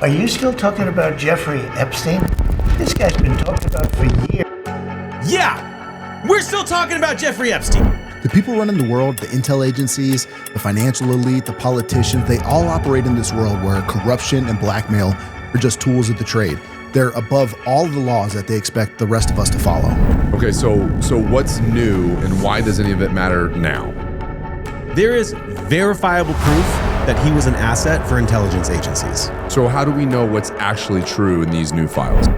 Are you still talking about Jeffrey Epstein? This guy's been talked about for years. Yeah, we're still talking about Jeffrey Epstein. The people running the world, the intel agencies, the financial elite, the politicians, they all operate in this world where corruption and blackmail are just tools of the trade. They're above all the laws that they expect the rest of us to follow. Okay, so what's new and why does any of it matter now? There is verifiable proof that he was an asset for intelligence agencies. So how do we know what's actually true in these new files?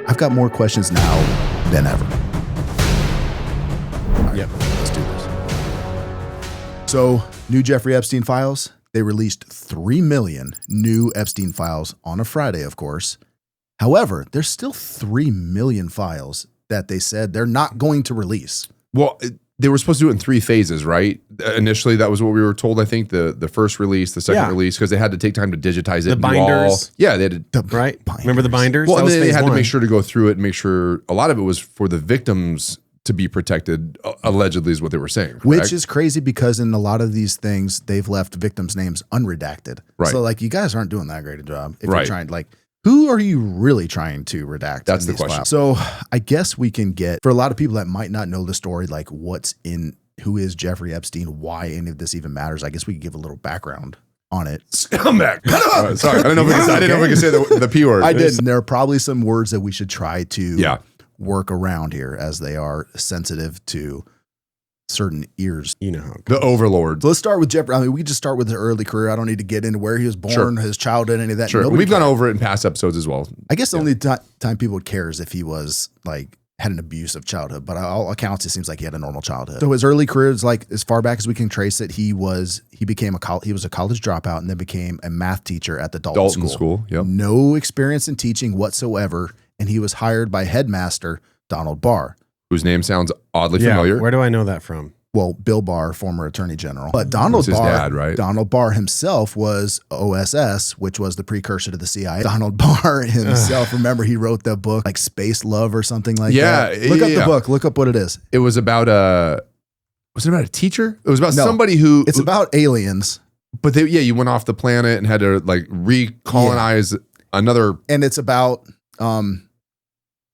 I've got more questions now than ever. All right, Yep. let's do this. So, new Jeffrey Epstein files. They released 3 million new Epstein files on a Friday, of course. However, there's still 3 million files that they said they're not going to release. Well, they were supposed to do it in 3 phases, right? Initially, that was what we were told. I think the first release, the second release, because they had to take time to digitize it. The binders. Yeah, they had to. Right? Binders. Remember the binders? Well, That and was they phase had to one. make sure to go through it and make sure a lot of it was for the victims to be protected, allegedly is what they were saying. Correct? Which is crazy because in a lot of these things, they've left victims' names unredacted. Right. So, like, you guys aren't doing that great a job. If Right. you're trying, like, who are you really trying to redact? That's in the these question. files? So, I guess we can get, for a lot of people that might not know the story, like, who is Jeffrey Epstein, why any of this even matters, I guess we could give a little background on it. Scumbag. Sorry, I didn't know if we could say the P word. I did. There are probably some words that we should try to Yeah. work around here as they are sensitive to certain ears. You know how it The goes. overlords. So let's start with Jeffrey. I mean, we can just start with his early career. I don't need to get into where he was born, Sure. his childhood, any of that. Sure. Nobody We've gone cares. over it in past episodes as well. I guess the only time people would care is if he was like had an abusive childhood, but all accounts, it seems like he had a normal childhood. So his early career is like as far back as we can trace it. He was a college dropout and then became a math teacher at the Dalton School. Yep. No experience in teaching whatsoever, and he was hired by headmaster Donald Barr. Whose name sounds oddly Yeah, familiar. where do I know that from? Well, Bill Barr, former attorney general. But Donald That's his Barr, dad, right? Donald Barr himself was OSS, which was the precursor to the CIA. Donald Barr himself, remember he wrote the book like Space Love or something like that. Look up the book. Look up what it is. It was about was it about a teacher? It was about No. somebody who. It's about aliens, But you went off the planet and had to like recolonize another. and it's about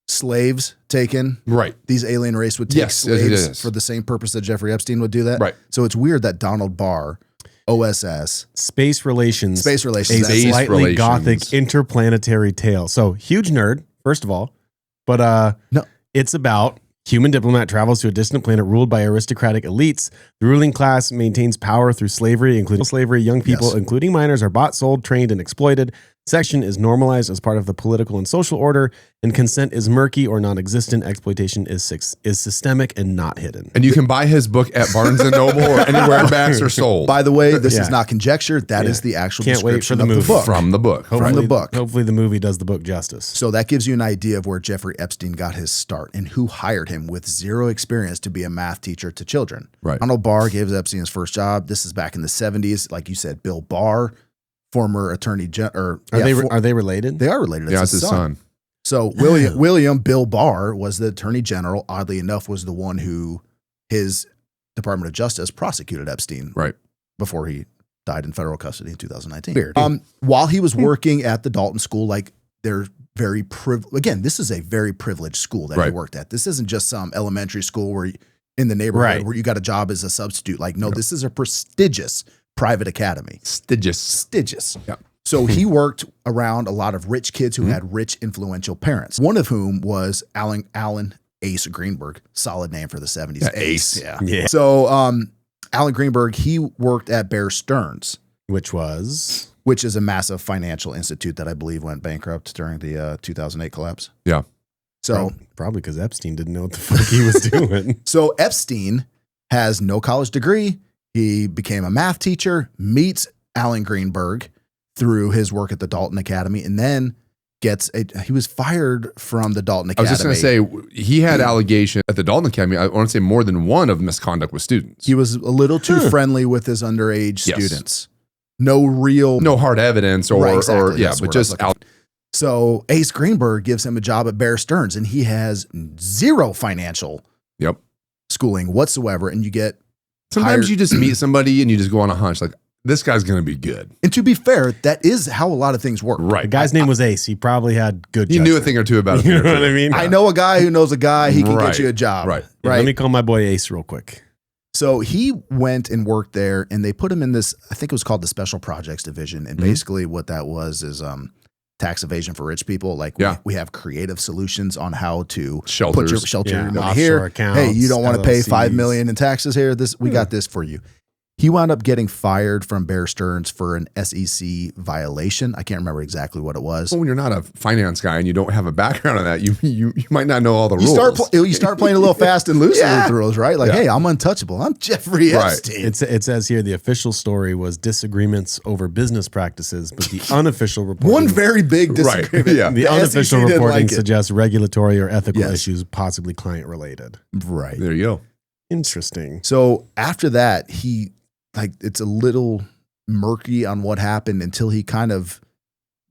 slaves taken. Right. These alien race would take Yes, it slaves is. for the same purpose that Jeffrey Epstein would do that. Right. So it's weird that Donald Barr, OSS, Space Relations. Space Relations, A Space slightly Relations. Gothic interplanetary tale. So huge nerd, first of all. But No. it's about human diplomat travels to a distant planet ruled by aristocratic elites. The ruling class maintains power through slavery, including slavery. Young people, Yes. including minors, are bought, sold, trained, and exploited. Section is normalized as part of the political and social order, and consent is murky or non-existent. Exploitation is systemic and not hidden. And you can buy his book at Barnes and Noble or anywhere backs are sold. By the way, this Yeah. is not conjecture. That is Yeah. the actual Can't wait for description the of the movie. book. From the book. From the book. Hopefully the movie does the book justice. So that gives you an idea of where Jeffrey Epstein got his start and who hired him with zero experience to be a math teacher to children. Right. Donald Barr gave Epstein his first job. This is back in the 70s. Like you said, Bill Barr, former attorney general. Are they related? They are related. Yeah, it's his son. So William Bill Barr was the attorney general. Oddly enough, was the one who his Department of Justice prosecuted Epstein Right. before he died in federal custody in 2019. Weird. While he was working at the Dalton School, like they're very again, this is a very privileged school that he Right. worked at. This isn't just some elementary school where in the neighborhood Right. where you got a job as a substitute. Like, no, this is a prestigious private academy. Prestigious. Yeah. So he worked around a lot of rich kids who had rich, influential parents. One of whom was Alan Ace Greenberg, solid name for the 70s. Yeah, Ace. Yeah. So Alan Greenberg, he worked at Bear Stearns, Which was which is a massive financial institute that I believe went bankrupt during the 2008 collapse. Yeah. So probably because Epstein didn't know what the fuck he was doing. So Epstein has no college degree. He became a math teacher, meets Alan Greenberg through his work at the Dalton Academy, and then he was fired from the Dalton I Academy. was just going to say, he had allegation at the Dalton Academy, I want to say more than one of misconduct with students. He was a little too friendly with his underage Yes. students. No hard evidence or, Right, exactly. or yeah, That's the but word I was just looking for. So Ace Greenberg gives him a job at Bear Stearns, and he has zero financial Yep. schooling whatsoever. And you get Sometimes hired- you just meet somebody and you just go on a hunch. Like, this guy's going to be good. And to be fair, that is how a lot of things work. Right. The guy's name was Ace. He probably had good He knew a judgment. thing or two about it. You know what I mean? I know a guy who knows a guy. He can Right. get you a job. Right. Yeah, Right. let me call my boy Ace real quick. So he went and worked there, and they put him in this, I think it was called the Special Projects Division. And basically what that was is tax evasion for rich people. Like we have creative solutions on how to put Shelters. your shelter Yeah. your money Offshore here. accounts, Hey, you don't want to pay $5 LLCs. million in taxes here. We got this for you. He wound up getting fired from Bear Stearns for an SEC violation. I can't remember exactly what it was. Well, when you're not a finance guy and you don't have a background on that, you might not know all the rules. You start playing a little fast and loose Yeah. with the rules, right? Like, Yeah. hey, I'm untouchable. I'm Jeffrey Right. Epstein. It says here the official story was disagreements over business practices, but the unofficial reporting, One very big Right. disagreement. Yeah. the SEC unofficial didn't reporting like it. suggests regulatory or ethical Yes. issues, possibly client related. Right. There you go. Interesting. So after that, it's a little murky on what happened until he kind of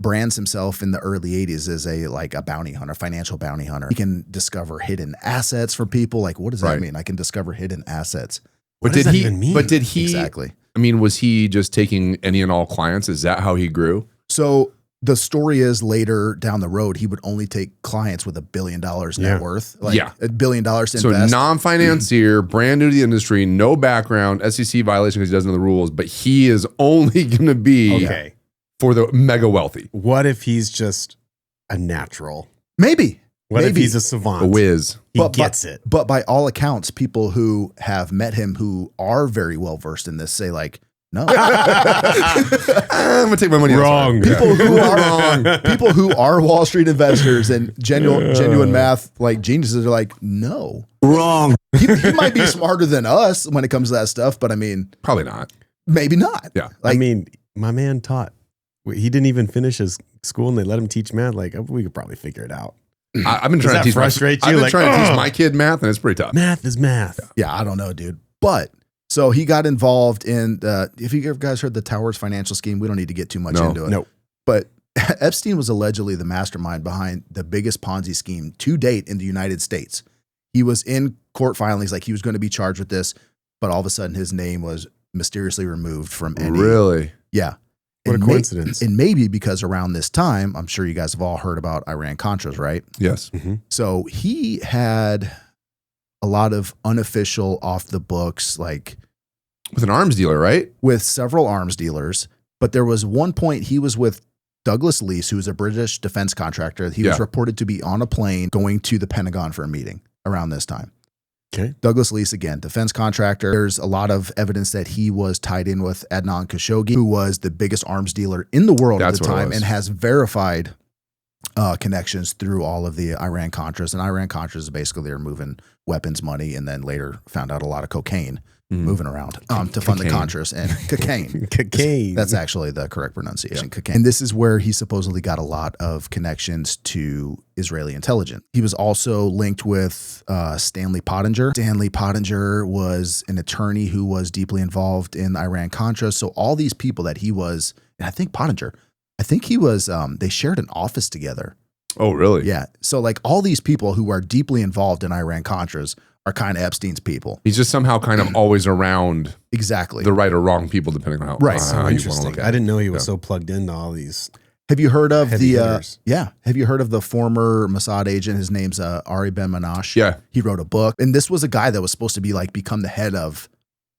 brands himself in the early 80s as a bounty hunter, financial bounty hunter. He can discover hidden assets for people. Like, what does that Right. mean? I can discover hidden assets. What does that even mean? But did he? Exactly. I mean, was he just taking any and all clients? Is that how he grew? So the story is later down the road, he would only take clients with $1 billion net Yeah. worth. Like Yeah. $1 billion to So invest. non-financier, brand new to the industry, no background, SEC violation because he doesn't know the rules, but he is only going to be Okay. for the mega wealthy, What if he's just a natural? Maybe. What if Maybe. he's a savant? a whiz. He gets it. But by all accounts, people who have met him who are very well versed in this say like, no. I'm gonna take my money. Wrong. elsewhere. People who are Wrong. people who are Wall Street investors and genuine math like geniuses are like, no. Wrong. He might be smarter than us when it comes to that stuff, but I mean, Probably not. maybe not. Yeah. Like, I mean, my man taught. He didn't even finish his school, and they let him teach math. Like, we could probably figure it out. I've been Does trying that to teach frustrate I've you? been Like, trying to teach ugh. my kid math, and it's pretty tough. Math is math. yeah, I don't know, dude. But so he got involved in if you guys heard the Towers financial scheme, we don't need to get too much into it. Nope. But Epstein was allegedly the mastermind behind the biggest Ponzi scheme to date in the United States. He was in court filings like he was going to be charged with this, but all of a sudden his name was mysteriously removed from any. Really? Yeah. What And a coincidence. and maybe because around this time, I'm sure you guys have all heard about Iran-Contras, right? Yes. So he had a lot of unofficial, off the books, like With an arms dealer, right? with several arms dealers. But there was one point he was with Douglas Lease, who was a British defense contractor. He was Yeah. reported to be on a plane going to the Pentagon for a meeting around this time. Okay. Douglas Lease, again, defense contractor. There's a lot of evidence that he was tied in with Adnan Khashoggi, who was the biggest arms dealer in the world That's at the what it time was. and has verified connections through all of the Iran-Contras. And Iran-Contras, basically, they were moving weapons, money, and then later found out a lot of cocaine moving around to fund the Cocaine. Contras and cocaine. Cocaine. That's actually the correct pronunciation. Cocaine. And this is where he supposedly got a lot of connections to Israeli intelligence. He was also linked with Stanley Pottinger. Stanley Pottinger was an attorney who was deeply involved in Iran-Contra. So all these people that he was, and I think Pottinger, he was, they shared an office together. Oh, really? Yeah. So like all these people who are deeply involved in Iran-Contras are kind of Epstein's people. He's just somehow kind of always around Exactly. the right or wrong people, depending on how, Right. how So you want to interesting. look at I it. didn't know he was Yeah. so plugged into all these. Have you heard of Heavy the hitters. Have you heard of the former Mossad agent? His name's Ari Ben Manash. Yeah. He wrote a book. And this was a guy that was supposed to be like become the head of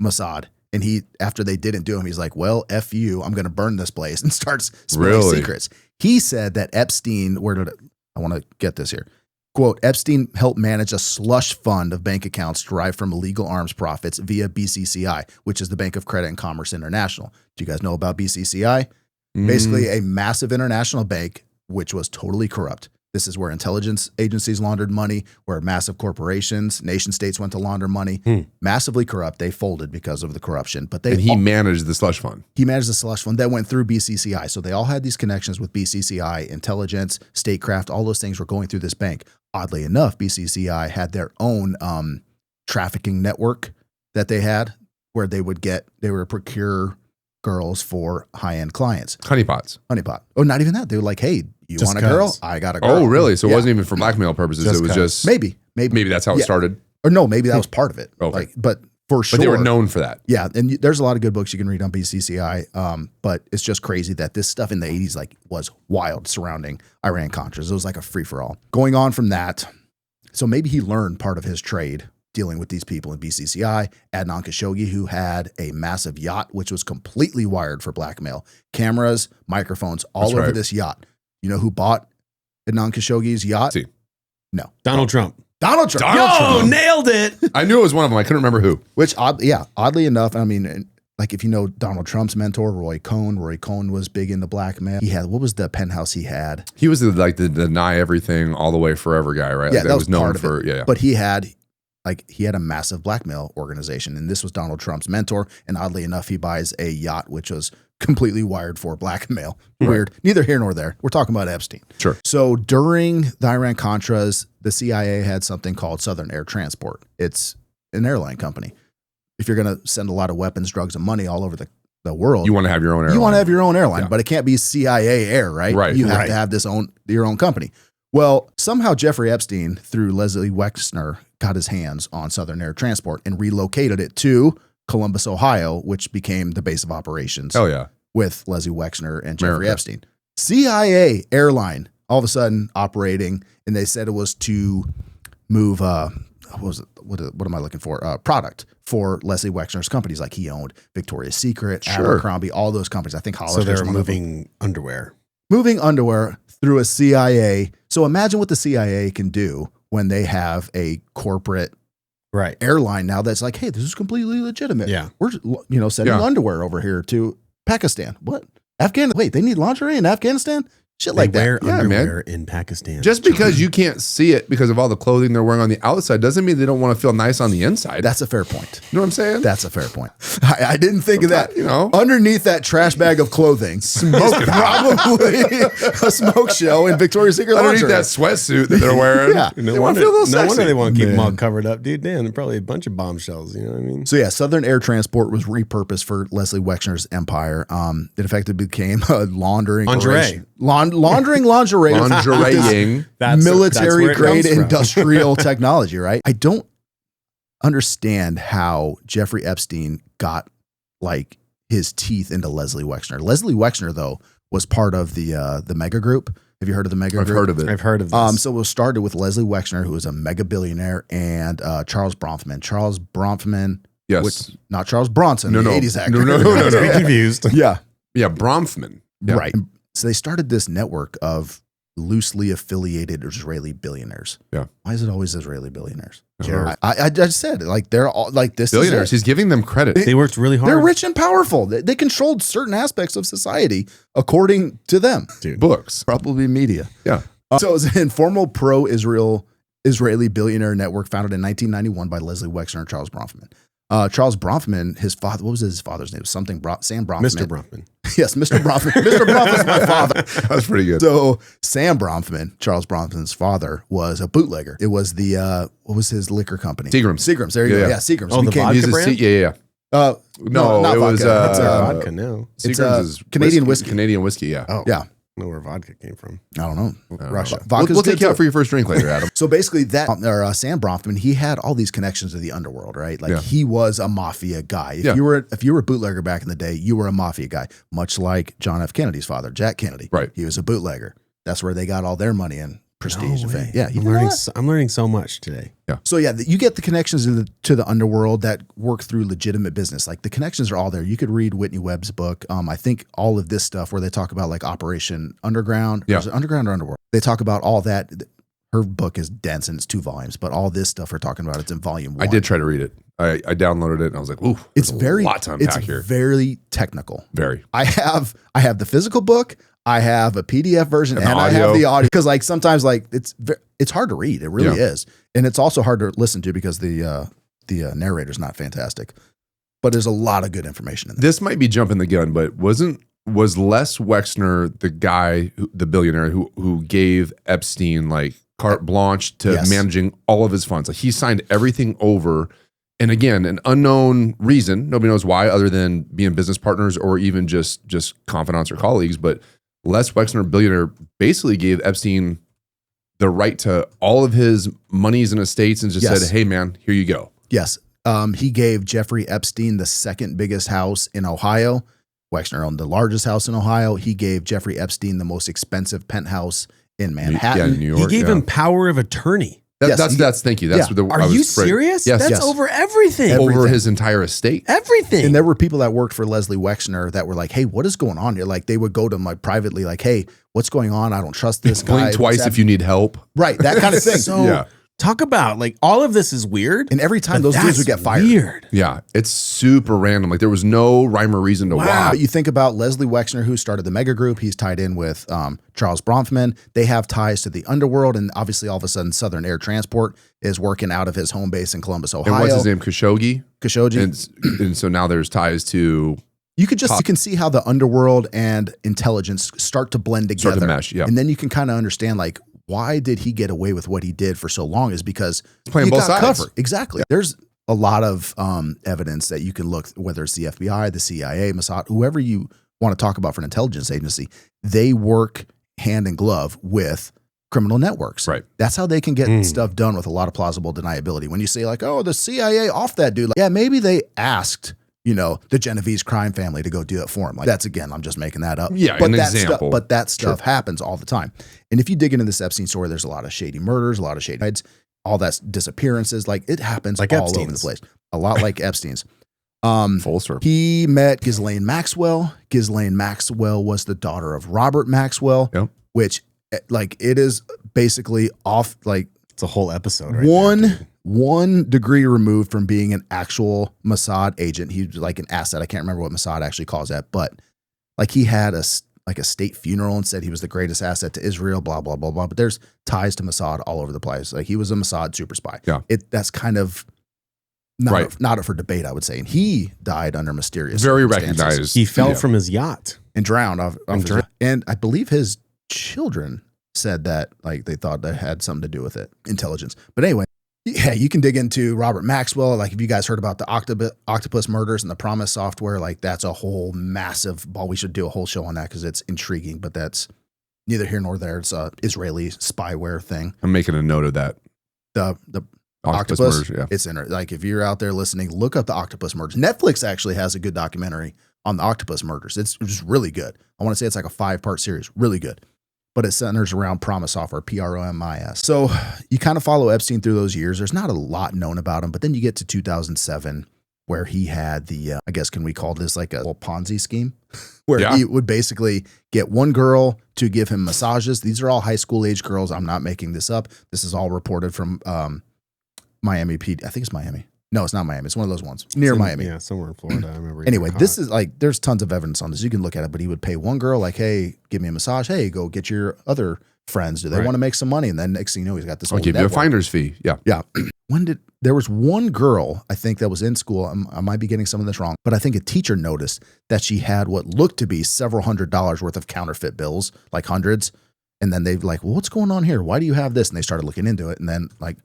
Mossad. And he, after they didn't do him, he's like, well, F you, I'm gonna burn this place, and starts spilling Really? secrets. He said that Epstein, I want to get this here. Quote, Epstein helped manage a slush fund of bank accounts derived from illegal arms profits via BCCI, which is the Bank of Credit and Commerce International. Do you guys know about BCCI? Basically a massive international bank, which was totally corrupt. This is where intelligence agencies laundered money, where massive corporations, nation states went to launder money. Massively corrupt. They folded because of the corruption. But they And he managed the slush fund. he managed the slush fund that went through BCCI. So they all had these connections with BCCI, intelligence, statecraft, all those things were going through this bank. Oddly enough, BCCI had their own trafficking network that they had where they would procure girls for high-end clients. Honeypots. Honeypot. Oh, not even that. They were like, hey, you Just want a girl? 'cause. I got a girl. Oh, really? So it Yeah. wasn't even for blackmail purposes. Just it was 'cause. just Maybe maybe that's how it Yeah. started. Or no, maybe that was part of it. Okay. Like, but For sure. But they were known for that. Yeah, and there's a lot of good books you can read on BCCI, but it's just crazy that this stuff in the 80s was wild surrounding Iran-Contras. It was like a free-for-all. Going on from that, so maybe he learned part of his trade dealing with these people in BCCI. Adnan Khashoggi, who had a massive yacht, which was completely wired for blackmail. Cameras, microphones, all over this yacht. You know who bought Adnan Khashoggi's yacht? No. Donald Trump. Donald Trump. Yo, nailed it. I knew it was one of them. I couldn't remember who. Which, oddly enough, I mean, like if you know Donald Trump's mentor, Roy Cohn was big into blackmail. He had, what was the penthouse he had? He was the deny everything all the way forever guy, right? Yeah, Like, that was known part of for, it. yeah. But he had a massive blackmail organization, and this was Donald Trump's mentor. And oddly enough, he buys a yacht, which was completely wired for blackmail. Weird. Neither here nor there. We're talking about Epstein. Sure. So during the Iran-Contras, the CIA had something called Southern Air Transport. It's an airline company. If you're going to send a lot of weapons, drugs, and money all over the world, You want to have your own airline. you want to have your own airline, Yeah. but it can't be CIA Air, right? Right. You have to have your own company. Well, somehow Jeffrey Epstein, through Leslie Wexner, got his hands on Southern Air Transport and relocated it to Columbus, Ohio, which became the base of operations Hell yeah. with Leslie Wexner and Jeffrey America. Epstein. CIA Airline, all of a sudden operating, and they said it was to move, what was it? What am I looking for? Product for Leslie Wexner's companies. Like he owned Victoria's Secret, Sure. Abercrombie, all those companies. I think Hollister's So they're one of them. moving underwear. Moving underwear through a CIA. So imagine what the CIA can do when they have a corporate Right. airline now that's like, hey, this is completely legitimate. Yeah. We're sending Yeah. underwear over here to Pakistan. What? Afghanistan? Wait, they need lingerie in Afghanistan? Shit They like wear that. Yeah, underwear in Pakistan. Just because you can't see it because of all the clothing they're wearing on the outside doesn't mean they don't want to feel nice on the inside. That's a fair point. You know what I'm saying? That's a fair point. I didn't think of that. You know. Underneath that trash bag of clothing, smoke probably a smoke show in Victoria's Secret Underneath lingerie. that sweatsuit that they're wearing. Yeah. They want to feel a little no sexy. wonder they want to keep them all Man. covered up, dude. Damn, they're probably a bunch of bombshells. You know what I mean? So yeah, Southern Air Transport was repurposed for Leslie Wexner's empire. It effectively became a laundering Lingerie. operation. Laundering lingerie. Lingerie-ing. Military where it grade comes from. industrial technology, right? I don't understand how Jeffrey Epstein got like his teeth into Leslie Wexner. Leslie Wexner, though, was part of the mega group. Have you heard of the mega I've group? heard of it. I've heard of this. So it was started with Leslie Wexner, who was a mega billionaire, and Charles Bronfman. Charles Bronfman, Yes. not Charles Bronson, No, the no. 80s actor. No, no, no, no. Be confused. Yeah, Yeah, Bronfman. Yeah. right. So they started this network of loosely affiliated Israeli billionaires. Yeah. Why is it always Israeli billionaires? Uh-huh. I just said, like, they're all like this. Billionaires. Is it. He's giving them credit. They worked really hard. They're rich and powerful. They controlled certain aspects of society according to them. Books. Probably media. Yeah. So it was an informal pro-Israel Israeli billionaire network founded in 1991 by Leslie Wexner and Charles Bronfman. Charles Bronfman, his father, what was his father's name? Sam Bronfman. Mr. Bronfman. Yes, Mr. Bronfman. Mr. Bronfman's my father. That's pretty good. So Sam Bronfman, Charles Bronfman's father, was a bootlegger. It was the what was his liquor company? Seagram's. Seagram's. There you Yeah, go. yeah. Yeah, Seagram's. Oh, the Became- vodka He's a brand? yeah. No, not it was, vodka. It's, Vodka now. It's, Seagram's is Canadian whiskey. Canadian whiskey, yeah. Oh, yeah. I know where vodka came from. I don't know. Russia. We'll, Vodka's we'll good take you out too. for your first drink later, Adam. So basically, Sam Bronfman, he had all these connections to the underworld, right? Like Yeah. he was a mafia guy. If Yeah. you were a bootlegger back in the day, you were a mafia guy, much like John F. Kennedy's father, Jack Kennedy. Right. He was a bootlegger. That's where they got all their money and prestige and way. fame. Yeah, you I'm know learning. that? I'm learning so much today. So yeah, you get the connections to the underworld that work through legitimate business. Like the connections are all there. You could read Whitney Webb's book. I think all of this stuff where they talk about like Operation Underground. Yeah. Is it Underground or Underworld? They talk about all that. Her book is dense and it's 2 volumes, but all this stuff we're talking about, it's in volume 1. I did try to read it. I downloaded it and I was like, ooh, It's there's very a lot to unpack it's here. very technical. Very. I have the physical book. I have a PDF version And and the I have audio. the audio because like sometimes like it's hard to read. It really is, and it's also hard to listen to because the narrator's not fantastic. But there's a lot of good information in there. This might be jumping the gun, but was Les Wexner the guy, the billionaire who gave Epstein like carte blanche to Yes. managing all of his funds? Like he signed everything over. And again, an unknown reason, nobody knows why, other than being business partners or even just confidants or colleagues. But Les Wexner, billionaire, basically gave Epstein the right to all of his monies and estates and just Yes. said, hey, man, here you go. Yes, He gave Jeffrey Epstein the second biggest house in Ohio. Wexner owned the largest house in Ohio. He gave Jeffrey Epstein the most expensive penthouse in Manhattan. New York. He gave him power of attorney. Thank you. That's what the. Are you serious? Yes. That's over everything. Over his entire estate. Everything. And there were people that worked for Leslie Wexner that were like, "Hey, what is going on here?" Like they would go to him like privately, like, "Hey, what's going on? I don't trust this guy." Blink twice if you need help. Right, that kind of thing. So talk about like all of this is weird. And every time but those dudes would get fired. Weird. Yeah, it's super random. Like there was no rhyme or reason to why. But you think about Leslie Wexner, who started the mega group. He's tied in with Charles Bronfman. They have ties to the underworld, and obviously, all of a sudden, Southern Air Transport is working out of his home base in Columbus, Ohio. And what's his name? Khashoggi. And so now there's ties to. You can see how the underworld and intelligence start to blend together, Start to mesh, yeah. And then you can kind of understand like why did he get away with what he did for so long? Is because he's playing he both got sides. covered. Exactly. There's a lot of evidence that you can look, whether it's the FBI, the CIA, Mossad, whoever you want to talk about for an intelligence agency, they work hand in glove with criminal networks. Right. That's how they can get stuff done with a lot of plausible deniability. When you say like, oh, the CIA off that dude, like, yeah, maybe they asked, the Genovese crime family to go do that for him. Like that's, again, I'm just making that up. Yeah, but an that example. But that stuff happens all the time. And if you dig into this Epstein story, there's a lot of shady murders, a lot of shady heads, all that disappearances. Like it happens like all Epstein's. over the place. A lot like Epstein's. Full circle. He met Ghislaine Maxwell. Ghislaine Maxwell was the daughter of Robert Maxwell, which like it is basically off like it's a whole episode. Right one degree removed from being an actual Mossad agent. He was like an asset. I can't remember what Mossad actually calls that, but like he had a state funeral and said he was the greatest asset to Israel, blah, blah, blah, blah. But there's ties to Mossad all over the place. Like he was a Mossad super spy. Yeah. That's kind of not up for debate, I would say. And he died under mysterious Very circumstances. recognized. He fell from his yacht And drowned. And I believe his children said that like they thought that had something to do with it. Intelligence. But anyway, yeah, you can dig into Robert Maxwell. Like if you guys heard about the octopus murders and the Promise software, like that's a whole massive ball. We should do a whole show on that because it's intriguing, but that's neither here nor there. It's a Israeli spyware thing. I'm making a note of that. The octopus murders, yeah. It's like if you're out there listening, look up the octopus murders. Netflix actually has a good documentary on the octopus murders. It's just really good. I want to say it's like a 5-part series, really good. But it centers around Promise software, PROMIS. So you kind of follow Epstein through those years. There's not a lot known about him, but then you get to 2007 where he had the, I guess, can we call this like a little Ponzi scheme? Where he would basically get one girl to give him massages. These are all high school age girls. I'm not making this up. This is all reported from Miami PD. I think it's Miami. No, it's not Miami. It's one of those ones near Miami. Yeah, somewhere in Florida. I remember. Anyway, this is like, there's tons of evidence on this. You can look at it, but he would pay one girl like, hey, give me a massage. Hey, go get your other friends. Do they want to make some money? And then next thing you know, he's got this whole I'll give you a finder's fee. Yeah. Yeah. There was one girl, I think that was in school. I might be getting some of this wrong, but I think a teacher noticed that she had what looked to be several $100s worth of counterfeit bills, like hundreds. And then they've like, well, what's going on here? Why do you have this? And they started looking into it and then like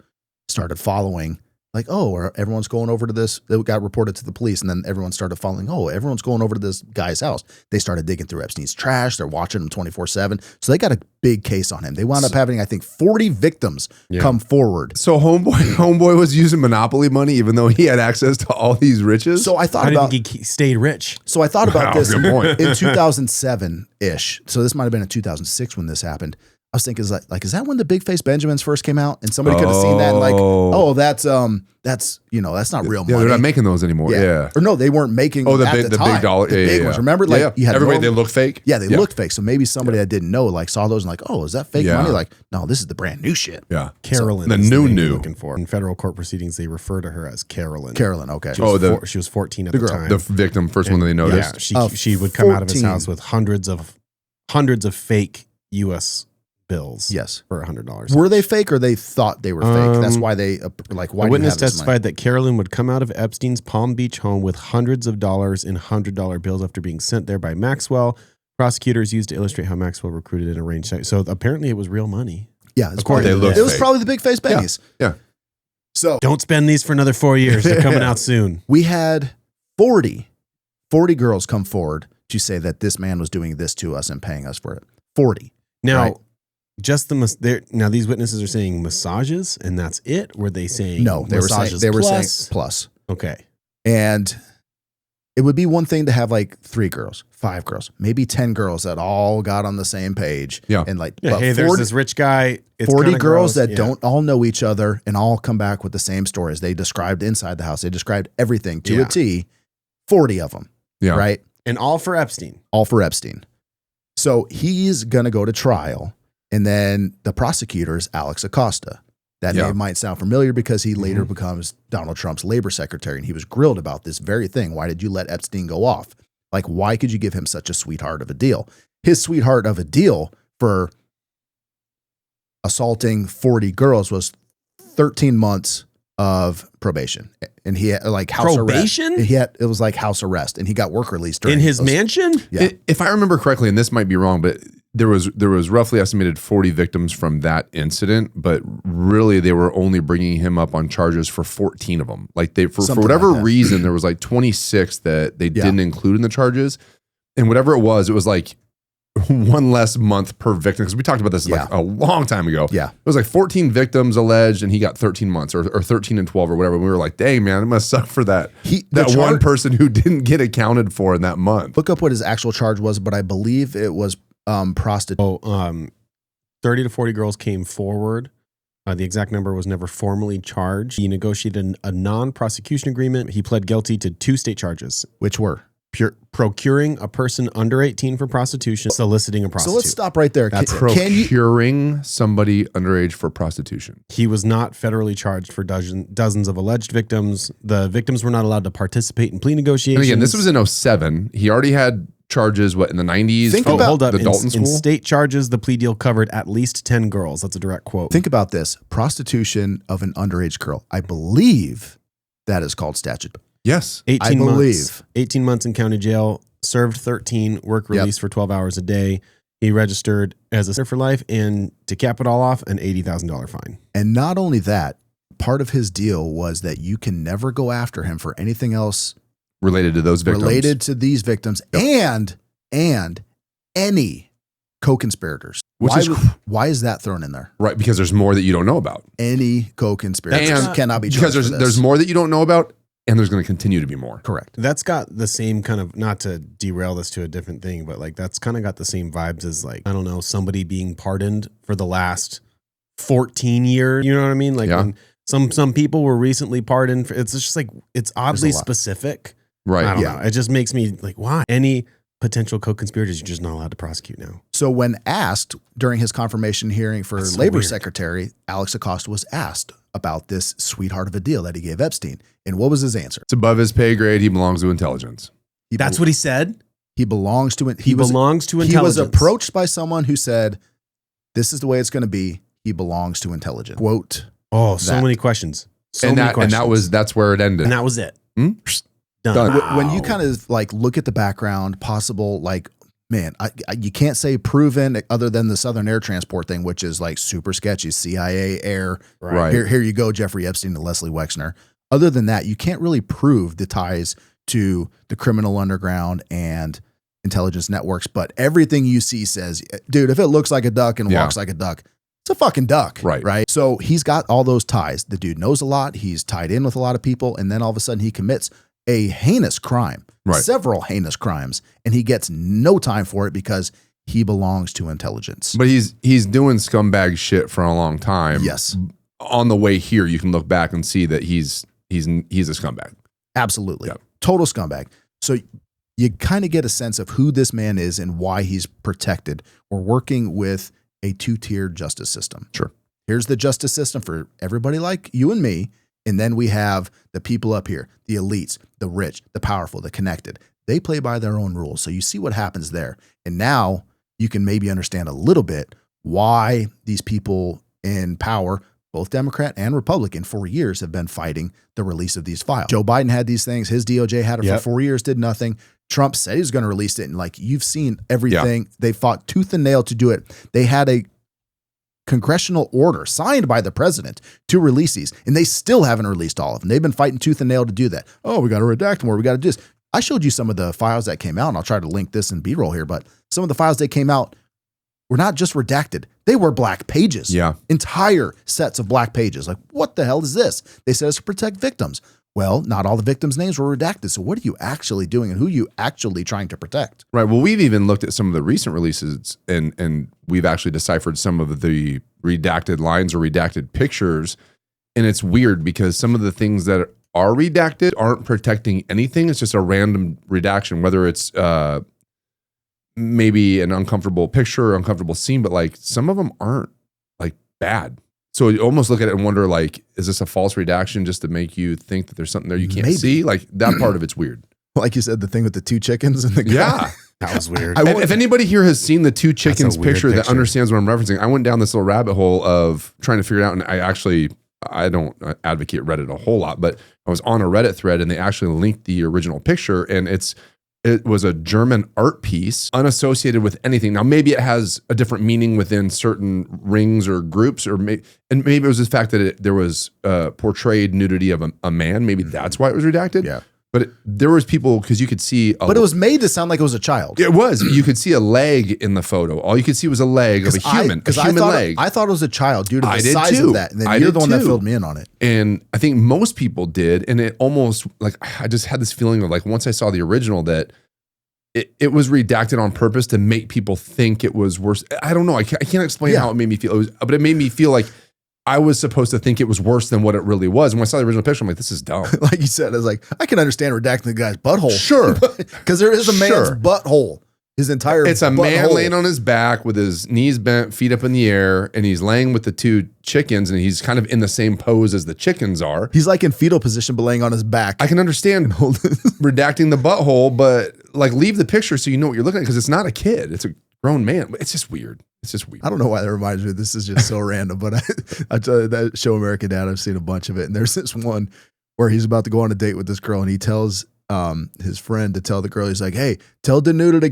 started following like, oh, everyone's going over to this. It got reported to the police, and then everyone started following, oh, everyone's going over to this guy's house. They started digging through Epstein's trash. They're watching him 24/7. So they got a big case on him. They wound up having, I think, 40 victims come forward. So homeboy was using monopoly money, even though he had access to all these riches. So I thought How about did he stayed rich? So I thought about this good point. in 2007-ish. So this might have been in 2006 when this happened. I was thinking, is that when the Big Face Benjamins first came out? And somebody could have seen that and like, oh, that's not real money. Yeah, they're not making those anymore. Yeah. Or no, they weren't making the big dollar. The big ones. Remember, like you had everybody, they look fake. Yeah, they looked fake. So maybe somebody that didn't know like saw those and like, oh, is that fake money? Like, no, this is the brand new shit. Yeah. Carolyn. The is new name they're looking for. In federal court proceedings, they refer to her as Carolyn. Carolyn, okay. She was 14 at the time. The victim, first one that they noticed. Yeah, she would come out of his house with hundreds of fake U.S. bills. Yes, for $100. Were they fake or they thought they were fake? That's why they like. Why? A witness testified that Carolyn would come out of Epstein's Palm Beach home with hundreds of dollars in $100 bills after being sent there by Maxwell. Prosecutors used to illustrate how Maxwell recruited and arranged sex. So apparently, it was real money. Yeah, it was probably the Big Face pennies. Yeah. So don't spend these for another 4 years. They're coming out soon. We had 40 girls come forward to say that this man was doing this to us and paying us for it. 40. Now, right? just these witnesses are saying massages and that's it. Were they saying no? They were saying plus. Okay. And it would be one thing to have like 3 girls, 5 girls, maybe 10 girls that all got on the same page. Yeah. And like, Yeah, but hey, there's this rich guy. It's 40 kinda girls gross. that don't all know each other and all come back with the same stories. They described inside the house. They described everything to a T, 40 of them. Yeah. Right. And all for Epstein. All for Epstein. So he's going to go to trial. And then the prosecutor is Alex Acosta. That name might sound familiar because he later becomes Donald Trump's labor secretary. And he was grilled about this very thing. Why did you let Epstein go off? Like, why could you give him such a sweetheart of a deal? His sweetheart of a deal for assaulting 40 girls was 13 months of probation. And he had like house Probation? arrest. It was like house arrest. And he got work release during In his mansion? Yeah. If I remember correctly, and this might be wrong, but there was roughly estimated 40 victims from that incident, but really they were only bringing him up on charges for 14 of them. Like for whatever reason, there was like 26 that they didn't include in the charges. And whatever it was like one less month per victim. Because we talked about this like a long time ago. Yeah. It was like 14 victims alleged and he got 13 months or 13 and 12 or whatever. We were like, dang, man, it must suck for that one person who didn't get accounted for in that month. Look up what his actual charge was, but I believe it was prostitute. 30 to 40 girls came forward. The exact number was never formally charged. He negotiated a non-prosecution agreement. He pled guilty to 2 state charges. Which were? Procuring a person under 18 for prostitution, soliciting a prostitute. So let's stop right there. That's procuring somebody underage for prostitution. He was not federally charged for dozens of alleged victims. The victims were not allowed to participate in plea negotiations. And again, this was in 2007. He already had charges, in the 90s? Hold up. The Dalton school? In state charges, the plea deal covered at least 10 girls. That's a direct quote. Think about this. Prostitution of an underage girl. I believe that is called statute. Yes. 18 months in county jail, served 13, work release for 12 hours a day. He registered as a sinner for life, and to cap it all off, an $80,000 fine. And not only that, part of his deal was that you can never go after him for anything else related to those victims. Related to these victims and any co-conspirators. Why is that thrown in there? Right, because there's more that you don't know about. Any co-conspirators cannot be charged because there's more that you don't know about, and there's going to continue to be more. Correct. That's got the same kind of, not to derail this to a different thing, but like that's kind of got the same vibes as like, I don't know, somebody being pardoned for the last 14 years. You know what I mean? Like when some people were recently pardoned. It's just like, it's oddly specific. Right. I don't know. It just makes me like, why? Any potential co-conspirators, you're just not allowed to prosecute now. So when asked during his confirmation hearing for labor secretary, Alex Acosta was asked about this sweetheart of a deal that he gave Epstein. And what was his answer? It's above his pay grade. He belongs to intelligence. That's what he said? He belongs to it. He belongs to intelligence. He was approached by someone who said, this is the way it's going to be. He belongs to intelligence. Quote. Oh, so many questions. That's where it ended. And that was it. Done. Wow. When you kind of like look at the background, possible, like, man, you can't say proven other than the Southern Air Transport thing, which is like super sketchy. CIA Air. Right. Here you go, Jeffrey Epstein and Leslie Wexner. Other than that, you can't really prove the ties to the criminal underground and intelligence networks. But everything you see says, dude, if it looks like a duck and walks like a duck, it's a fucking duck. Right. So he's got all those ties. The dude knows a lot. He's tied in with a lot of people. And then all of a sudden he commits a heinous crime, several heinous crimes, and he gets no time for it because he belongs to intelligence. But he's doing scumbag shit for a long time. Yes. On the way here, you can look back and see that he's a scumbag. Absolutely. Yep. Total scumbag. So you kind of get a sense of who this man is and why he's protected. We're working with a 2-tiered justice system. Sure. Here's the justice system for everybody like you and me. And then we have the people up here, the elites, the rich, the powerful, the connected. They play by their own rules. So you see what happens there. And now you can maybe understand a little bit why these people in power, both Democrat and Republican, for years have been fighting the release of these files. Joe Biden had these things. His DOJ had it for 4 years, did nothing. Trump said he was going to release it. And like you've seen everything. Yeah. They fought tooth and nail to do it. They had a congressional order signed by the president to release these, and they still haven't released all of them. They've been fighting tooth and nail to do that. Oh, we got to redact more. We got to do this. I showed you some of the files that came out, and I'll try to link this in B-roll here, but some of the files that came out were not just redacted. They were black pages. Yeah. Entire sets of black pages. Like, what the hell is this? They said it's to protect victims. Well, not all the victims' names were redacted. So what are you actually doing and who are you actually trying to protect? Right. Well, we've even looked at some of the recent releases and we've actually deciphered some of the redacted lines or redacted pictures. And it's weird because some of the things that are redacted aren't protecting anything. It's just a random redaction, whether it's maybe an uncomfortable picture or uncomfortable scene, but like some of them aren't like bad. So you almost look at it and wonder, like, is this a false redaction just to make you think that there's something there you can't see? Like that part of it's weird. Like you said, the thing with the 2 chickens and the guy. Yeah. That was weird. If anybody here has seen the 2 chickens weird picture that understands what I'm referencing, I went down this little rabbit hole of trying to figure it out. And I don't advocate Reddit a whole lot, but I was on a Reddit thread and they actually linked the original picture, and it was a German art piece unassociated with anything. Now, maybe it has a different meaning within certain rings or groups, and maybe it was the fact that there was portrayed nudity of a man. Maybe that's why it was redacted. Yeah. But there was people, because you could see. But it was made to sound like it was a child. It was. You could see a leg in the photo. All you could see was a leg of a human leg. I thought it was a child due to the did size too. of that. And then you're the one that filled me in on it. And I think most people did. And it almost, like, I just had this feeling of, like, once I saw the original, that it was redacted on purpose to make people think it was worse. I don't know. I can't explain how it made me feel. But it made me feel like I was supposed to think it was worse than what it really was. And when I saw the original picture, I'm like, this is dumb. Like you said, I was like, I can understand redacting the guy's butthole. Sure. Because there is a man's butthole. His entire It's a man laying on his back with his knees bent, feet up in the air, and he's laying with the 2 chickens, and he's kind of in the same pose as the chickens are. He's like in fetal position, but laying on his back. I can understand redacting the butthole, but like leave the picture so you know what you're looking at, because it's not a kid. It's a grown man. It's just weird. It's just weird. I don't know why that reminds me. This is just so random, but I tell you, that show American Dad, I've seen a bunch of it. And there's this one where he's about to go on a date with this girl, and he tells his friend to tell the girl, he's like, hey, tell Danuta to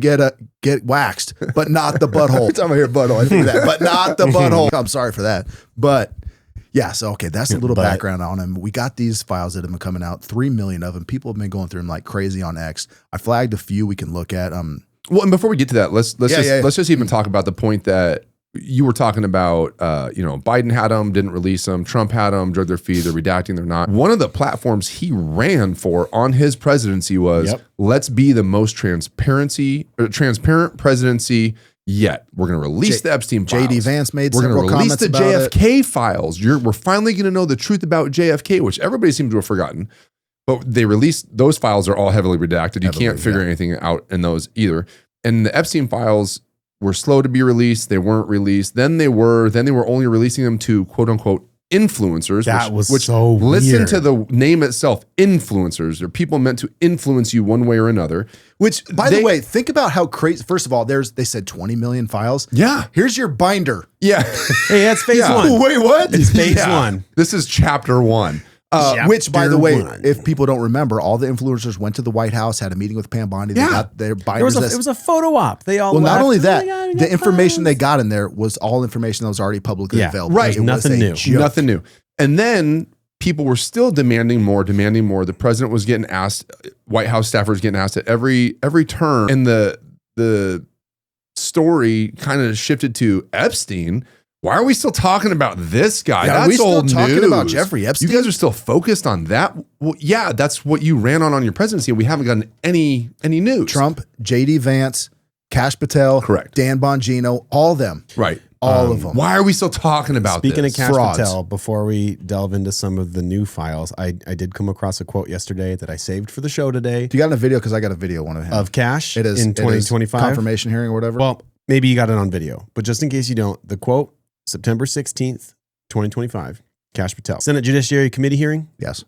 get waxed, but not the butthole. Every time I hear butthole, I think that, but not the butthole. I'm sorry for that. But yeah, so okay, that's a little background on him. We got these files that have been coming out, 3 million of them. People have been going through them like crazy on X. I flagged a few we can look at. Well, and before we get to that, let's just even talk about the point that you were talking about. Biden had them, didn't release them. Trump had them, drug their feet. They're redacting. They're not. One of the platforms he ran for on his presidency was, let's be the most transparent presidency yet. We're going to release the Epstein files. JD Vance made We're several going to release comments the about JFK files. We're finally going to know the truth about JFK, which everybody seems to have forgotten. But they released, those files are all heavily redacted. You can't figure anything out in those either. And the Epstein files were slow to be released. They weren't released. Then they were only releasing them to quote unquote influencers. Which so listen weird. To the name itself, influencers. They're people meant to influence you one way or another. Which, by the way, think about how crazy. First of all, they said 20 million files. Yeah. Here's your binder. Yeah. Hey, that's phase 1. Wait, what? It's phase 1. This is chapter 1. Which, by the way, if people don't remember, all the influencers went to the White House, had a meeting with Pam Bondi. They got their binders. It was a photo op. They all left. Not only that, the information they got in there was all information that was already publicly available. Right. Nothing new. Nothing new. And then people were still demanding more. The president was getting asked, White House staffers getting asked at every turn. And the story kind of shifted to Epstein. Why are we still talking about this guy? Yeah, that's are we still old talking news. about Jeffrey Epstein? You guys are still focused on that? Well, yeah, that's what you ran on your presidency, and we haven't gotten any news. Trump, JD Vance, Kash Patel, correct. Dan Bongino, all of them. Right. All of them. Why are we still talking about Speaking this? of Kash Patel, before we delve into some of the new files, I did come across a quote yesterday that I saved for the show today. Do you got a video? Because I got a video one of him. Of Kash it is, in 2025. Confirmation hearing or whatever. Well, maybe you got it on video, but just in case you don't, the quote, September 16th, 2025, Kash Patel. Senate Judiciary Committee hearing? Yes.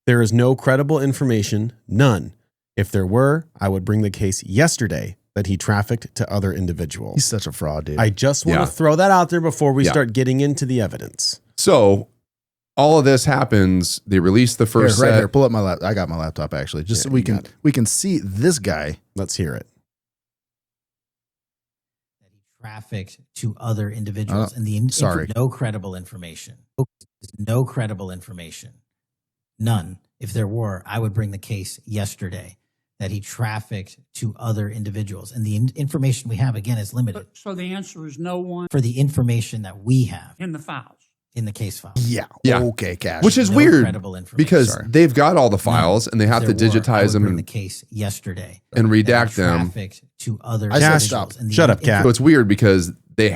There is no credible information, none. If there were, I would bring the case yesterday that he trafficked to other individuals. He's such a fraud, dude. I just want to throw that out there before we start getting into the evidence. So all of this happens. They release the first set. Right here. Pull up my laptop. I got my laptop actually, just so we can see this guy. Let's hear it. Trafficked to other individuals and no credible information. No credible information. None. If there were, I would bring the case yesterday that he trafficked to other individuals. And the information we have, again, is limited. So the answer is no one for the information that we have in the files. in the case file. Yeah. Yeah. Okay, Cash. Which is No weird credible information. because Sorry. they've got all the files and they have to If there were, I digitize would them bring the and case yesterday and that redact were them. trafficked to other I said individuals. stop. And the Shut up, Cat. So it's weird because they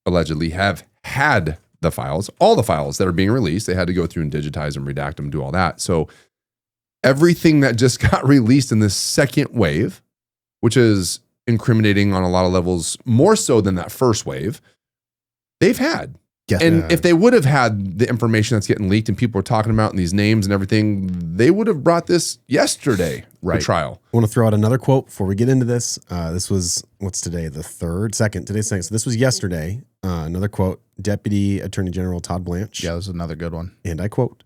allegedly have had the files, all the files that are being released. They had to go through and digitize them, redact them, do all that. So everything that just got released in this second wave, which is incriminating on a lot of levels, more so than that first wave, they've had. Yeah. And if they would have had the information that's getting leaked and people are talking about and these names and everything, they would have brought this yesterday Right. to trial. I want to throw out another quote before we get into this. This was, what's today? Today's second. So this was yesterday. Another quote, Deputy Attorney General Todd Blanche. Yeah, that was another good one. And I quote,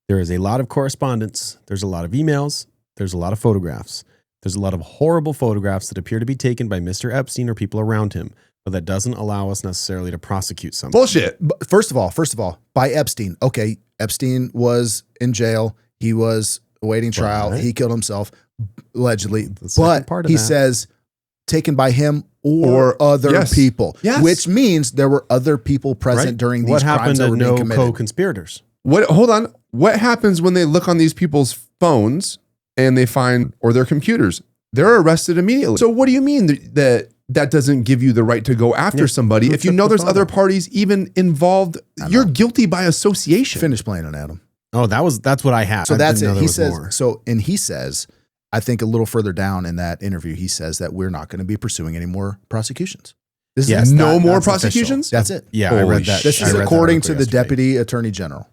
"There is a lot of correspondence. There's a lot of emails. There's a lot of photographs. There's a lot of horrible photographs that appear to be taken by Mr. Epstein or people around him, but that doesn't allow us necessarily to prosecute someone." Bullshit. But first of all, by Epstein. Okay, Epstein was in jail. He was awaiting trial. Right. He killed himself, allegedly. The second But part of he that. says taken by him or other yes. people, Yes. which means there were other people present Right? during these What crimes happened that to were being no committed. co-conspirators? Hold on. What happens when they look on these people's phones and they find, or their computers? They're arrested immediately. So what do you mean that doesn't give you the right to go after Yeah, somebody? who If you took know the there's other photo? parties even involved, you're guilty by association. Finish playing on Adam. Oh, that's what I had. So I that's didn't know it. there He was says more. so, and he says, I think a little further down in that interview, he says that we're not going to be pursuing any more prosecutions. This Yes, is no that- more that's prosecutions? That's it. Yeah, I Holy read that. This I is read that according to article the yesterday. Deputy Attorney General.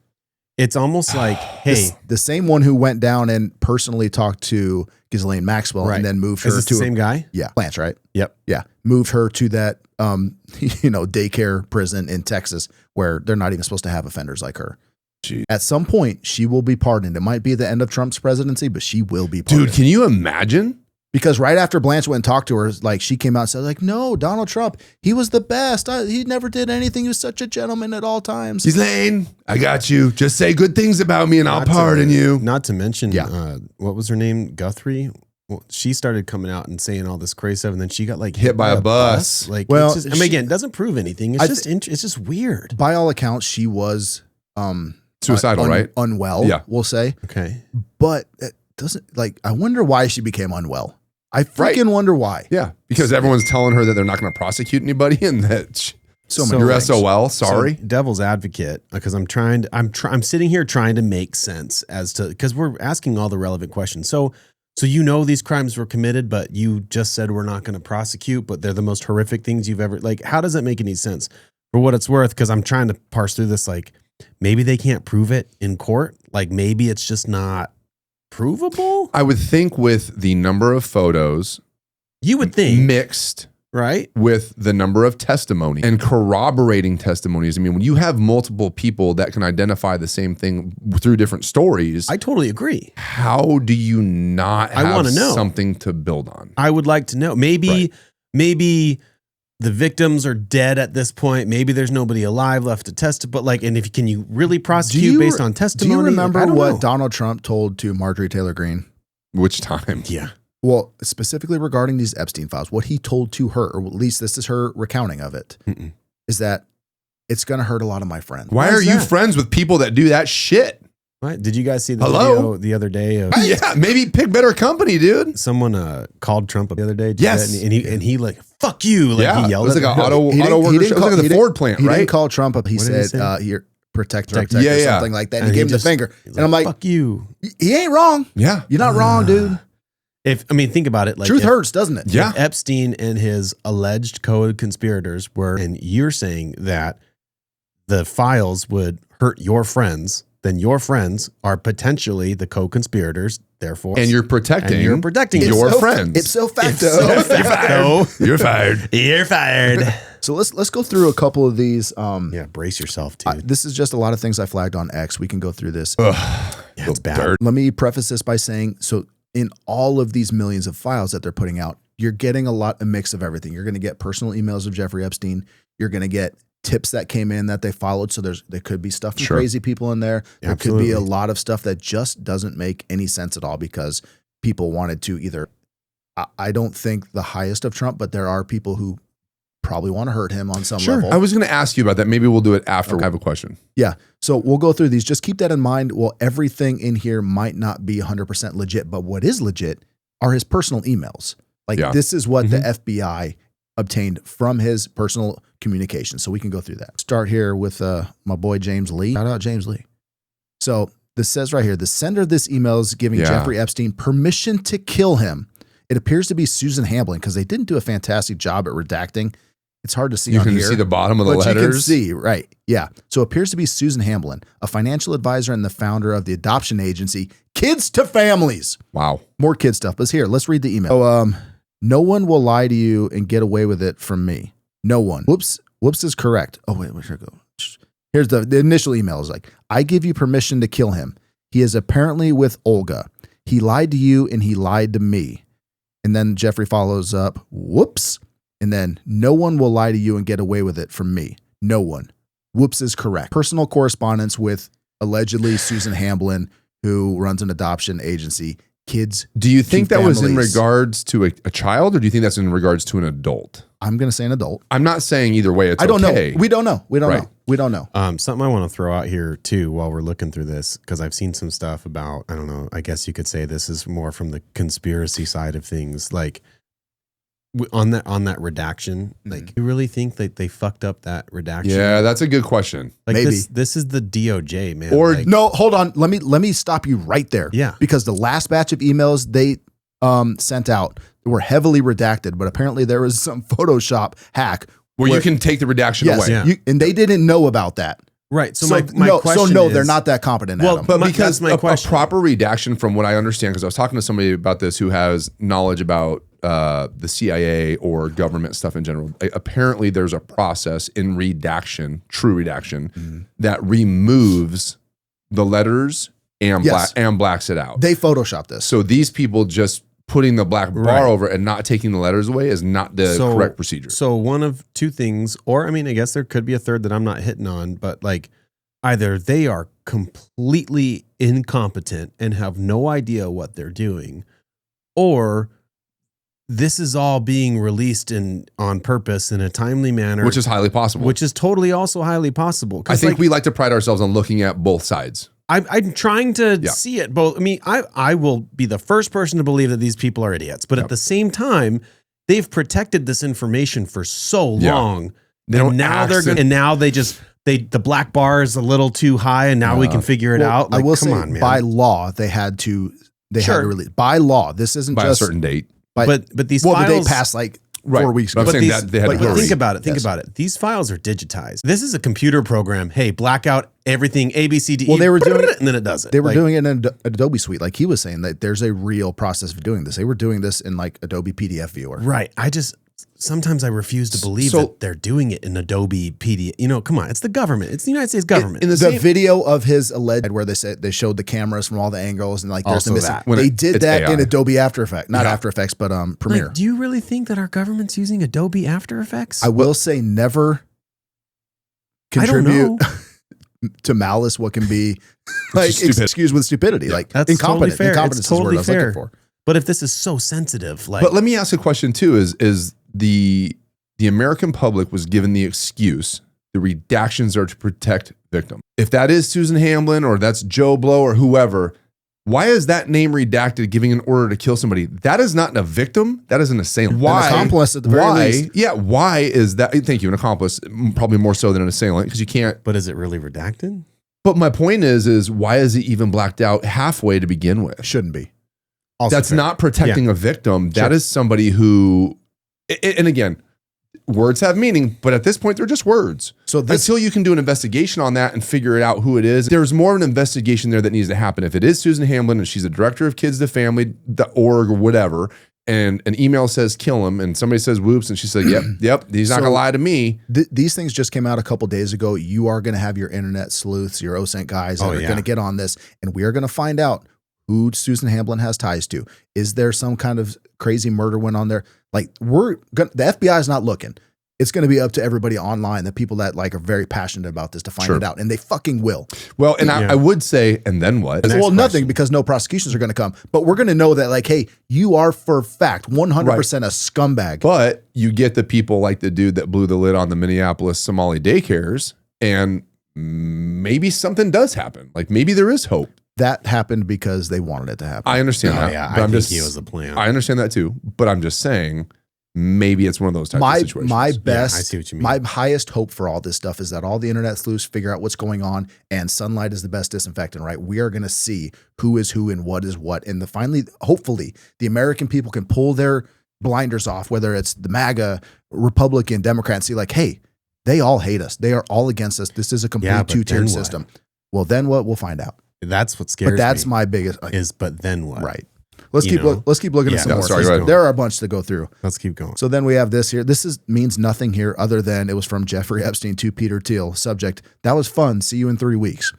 It's almost like, hey, The same one who went down and personally talked to Ghislaine Maxwell right. and then moved her Is this to the same guy? Yeah, Blanche, right? Yep. Yeah, moved her to that daycare prison in Texas where they're not even supposed to have offenders like her. Gee. At some point, she will be pardoned. It might be the end of Trump's presidency, but she will be pardoned. Dude, can you imagine? Because right after Blanche went and talked to her, like she came out and said, like, no, Donald Trump, he was the best. He never did anything. He was such a gentleman at all times. Ghislaine, I got you. Just say good things about me and I'll pardon you. Not to mention, Yeah. what was her name? Guthrie. Well, she started coming out and saying all this crazy stuff, and then she got like Hit by a bus. Like, Well, it's just, I mean, again, it doesn't prove anything. It's it's just weird. By all accounts, she was Suicidal, right? Unwell, Yeah. we'll say. Okay. But it doesn't, I wonder why she became unwell. I freaking wonder why. Yeah, because everyone's telling her that they're not going to prosecute anybody and that So So- many you're things. SOL. Sorry. So, devil's advocate, because I'm sitting here trying to make sense as to, because we're asking all the relevant questions. So these crimes were committed, but you just said we're not going to prosecute, but they're the most horrific things you've ever, like, how does that make any sense? For what it's worth, because I'm trying to parse through this, like, maybe they can't prove it in court. Like, maybe it's just not provable. I would think with the number of photos You would think, mixed right? with the number of testimony and corroborating testimonies. I mean, when you have multiple people that can identify the same thing through different stories, I totally agree. how do you not I have wanna know. something to build on? I would like to know. Maybe the victims are dead at this point. Maybe there's nobody alive left to test. But like, and can you really prosecute based on testimony? Do you Like, remember I don't what know. Donald Trump told to Marjorie Taylor Greene? Which time? Yeah. Well, specifically regarding these Epstein files, what he told to her, or at least this is her recounting of it, is that it's going to hurt a lot of my friends. Why Why are is you that? friends with people that do that shit? What? Did you guys see the Hello? video the other day of Yeah, maybe pick better company, dude. someone called Trump up the other day? Did Yes. that? And he like, fuck you. Like Yeah, he it yelled was at like her. an auto He didn't- worker. he It didn't was call- like he the didn't- Ford plant, He right? didn't call Trump up. He What did he said, say? "Here, protect Protect or her. Yeah, yeah. something like that." And And he gave he him just- the finger. He's And I'm like, fuck you. he ain't wrong. Yeah. You're not wrong, dude. Think about it. Like Truth if- hurts, doesn't it? Yeah. If Epstein and his alleged co-conspirators were, and you're saying that the files would hurt your friends, then your friends are potentially the co-conspirators. Therefore, And you're protecting, And you're protecting your Ipso- friends. Ipso facto. You're fired. You're fired. So let's go through a couple of these. Yeah, brace yourself, dude. This is just a lot of things I flagged on X. We can go through this. Yeah, it's bad. Dirt. Let me preface this by saying, so in all of these millions of files that they're putting out, you're getting a mix of everything. You're going to get personal emails of Jeffrey Epstein. You're going to get tips that came in that they followed. So there could be stuff from Sure. crazy people in there. There could be a Absolutely. lot of stuff that just doesn't make any sense at all because people wanted to either, I don't think the highest of Trump, but there are people who probably want to hurt him on some level. I was going to ask you about that. Maybe we'll do it after I have a question. Yeah. So we'll go through these. Just keep that in mind. Well, everything in here might not be 100% legit, but what is legit are his personal emails. Like this is what the FBI obtained from his personal communication. So we can go through that. Start here with my boy James Lee. Shout out James Lee. So this says right here, the sender of this email is giving Jeffrey Epstein permission to kill him. It appears to be Susan Hamblin because they didn't do a fantastic job at redacting. It's hard to see on here. You can see the bottom of the letters. You can see, right. Yeah. So it appears to be Susan Hamblin, a financial advisor and the founder of the adoption agency, Kids to Families. Wow. More kid stuff. But here, let's read the email. So, no one will lie to you and get away with it from me. No one. Whoops is correct. Oh, wait, where should I go? Here's the initial email is like, I give you permission to kill him. He is apparently with Olga. He lied to you and he lied to me. And then Jeffrey follows up, whoops. And then no one will lie to you and get away with it from me. No one. Whoops is correct. Personal correspondence with allegedly Susan Hamblin, who runs an adoption agency. Kids. Do you think that was in regards to a child, or do you think that's in regards to an adult? I'm going to say an adult. I'm not saying either way. I don't know. We don't know. We don't know. Something I want to throw out here too while we're looking through this, because I've seen some stuff about, I don't know, I guess you could say this is more from the conspiracy side of things. Like on that redaction, like you really think that they fucked up that redaction? Yeah, that's a good question. Like maybe this is the DOJ, man. Or like, no, hold on. Let me stop you right there. Yeah, because the last batch of emails they sent out were heavily redacted, but apparently there was some Photoshop hack where you can take the redaction away. Yeah. And they didn't know about that. Right. So my question is, they're not that competent. Well, Adam. but because a proper redaction, from what I understand, because I was talking to somebody about this who has knowledge about the CIA or government stuff in general. Apparently, there's a process in redaction, true redaction, that removes the letters and blacks it out. They photoshopped this. So these people just putting the black bar over it and not taking the letters away is not the correct procedure. So one of two things, or I mean, I guess there could be a third that I'm not hitting on, but like either they are completely incompetent and have no idea what they're doing, or this is all being released on purpose in a timely manner. Which is highly possible. Which is totally also highly possible. I think we like to pride ourselves on looking at both sides. I'm trying to see it both. I mean, I will be the first person to believe that these people are idiots. But at the same time, they've protected this information for so long. The black bar is a little too high, and now we can figure it out. Like, I will say, by law, they had to release. By law, this isn't by just a certain date. But these files, they passed like 4 weeks ago. But I'm saying that they had to hurry. Think about it. These files are digitized. This is a computer program. Hey, black out everything A, B, C, D, E. Well, they were doing it, and then it does it. They were doing it in Adobe Suite. Like he was saying that there's a real process for doing this. They were doing this in like Adobe PDF Viewer. Right. Sometimes I refuse to believe that they're doing it in Adobe PDF. You know, come on, it's the government. It's the United States government. In the video of his alleged, where they showed the cameras from all the angles and like there's the missing. They did that in Adobe After Effects, not After Effects, but Premiere. Like, do you really think that our government's using Adobe After Effects? I will say never contribute to malice what can be like excused with stupidity. Like that's incompetence. Totally Incompetence is totally what I was looking for. But if this is so sensitive, like, but let me ask a question too: is the American public was given the excuse the redactions are to protect victims? If that is Susan Hamblin or that's Joe Blow or whoever, why is that name redacted giving an order to kill somebody? That is not a victim. That is an assailant. Why? An accomplice at the very least. Yeah. Why is that? Thank you. An accomplice, probably more so than an assailant, because you can't. But is it really redacted? But my point is why is it even blacked out halfway to begin with? Shouldn't be. Also that's not protecting a victim. That is somebody who, and again, words have meaning, but at this point, they're just words. So until you can do an investigation on that and figure it out who it is, there's more of an investigation there that needs to happen. If it is Susan Hamblin and she's the director of Kids to Family, the org or whatever, and an email says kill him, and somebody says whoops, and she said, yep, he's not gonna lie to me. These things just came out a couple days ago. You are gonna have your internet sleuths, your OSENT guys that are gonna get on this, and we are gonna find out who Susan Hamblin has ties to. Is there some kind of crazy murder went on there? Like the FBI is not looking. It's going to be up to everybody online, the people that like are very passionate about this, to find it out, and they fucking will. Well, and I would say, and then what? Well, nothing, because no prosecutions are going to come. But we're going to know that, like, hey, you are for fact 100% a scumbag. But you get the people like the dude that blew the lid on the Minneapolis Somali daycares, and maybe something does happen. Like maybe there is hope. That happened because they wanted it to happen. I understand that. Yeah, but I think he was the plan. I understand that too. But I'm just saying, maybe it's one of those types of situations. My best, I see what you mean. my highest hope for all this stuff is that all the internet sleuths figure out what's going on, and sunlight is the best disinfectant, right? We are going to see who is who and what is what. And finally, hopefully, the American people can pull their blinders off, whether it's the MAGA, Republican, Democrat, and see like, hey, they all hate us. They are all against us. This is a complete two-tiered system. Well, then what? We'll find out. That's what scares me. But that's my biggest but then what? Right. Let's keep looking at some more. Sorry, there are a bunch to go through. Let's keep going. So then we have this here. This means nothing here other than it was from Jeffrey Epstein to Peter Thiel. Subject: that was fun. See you in 3 weeks.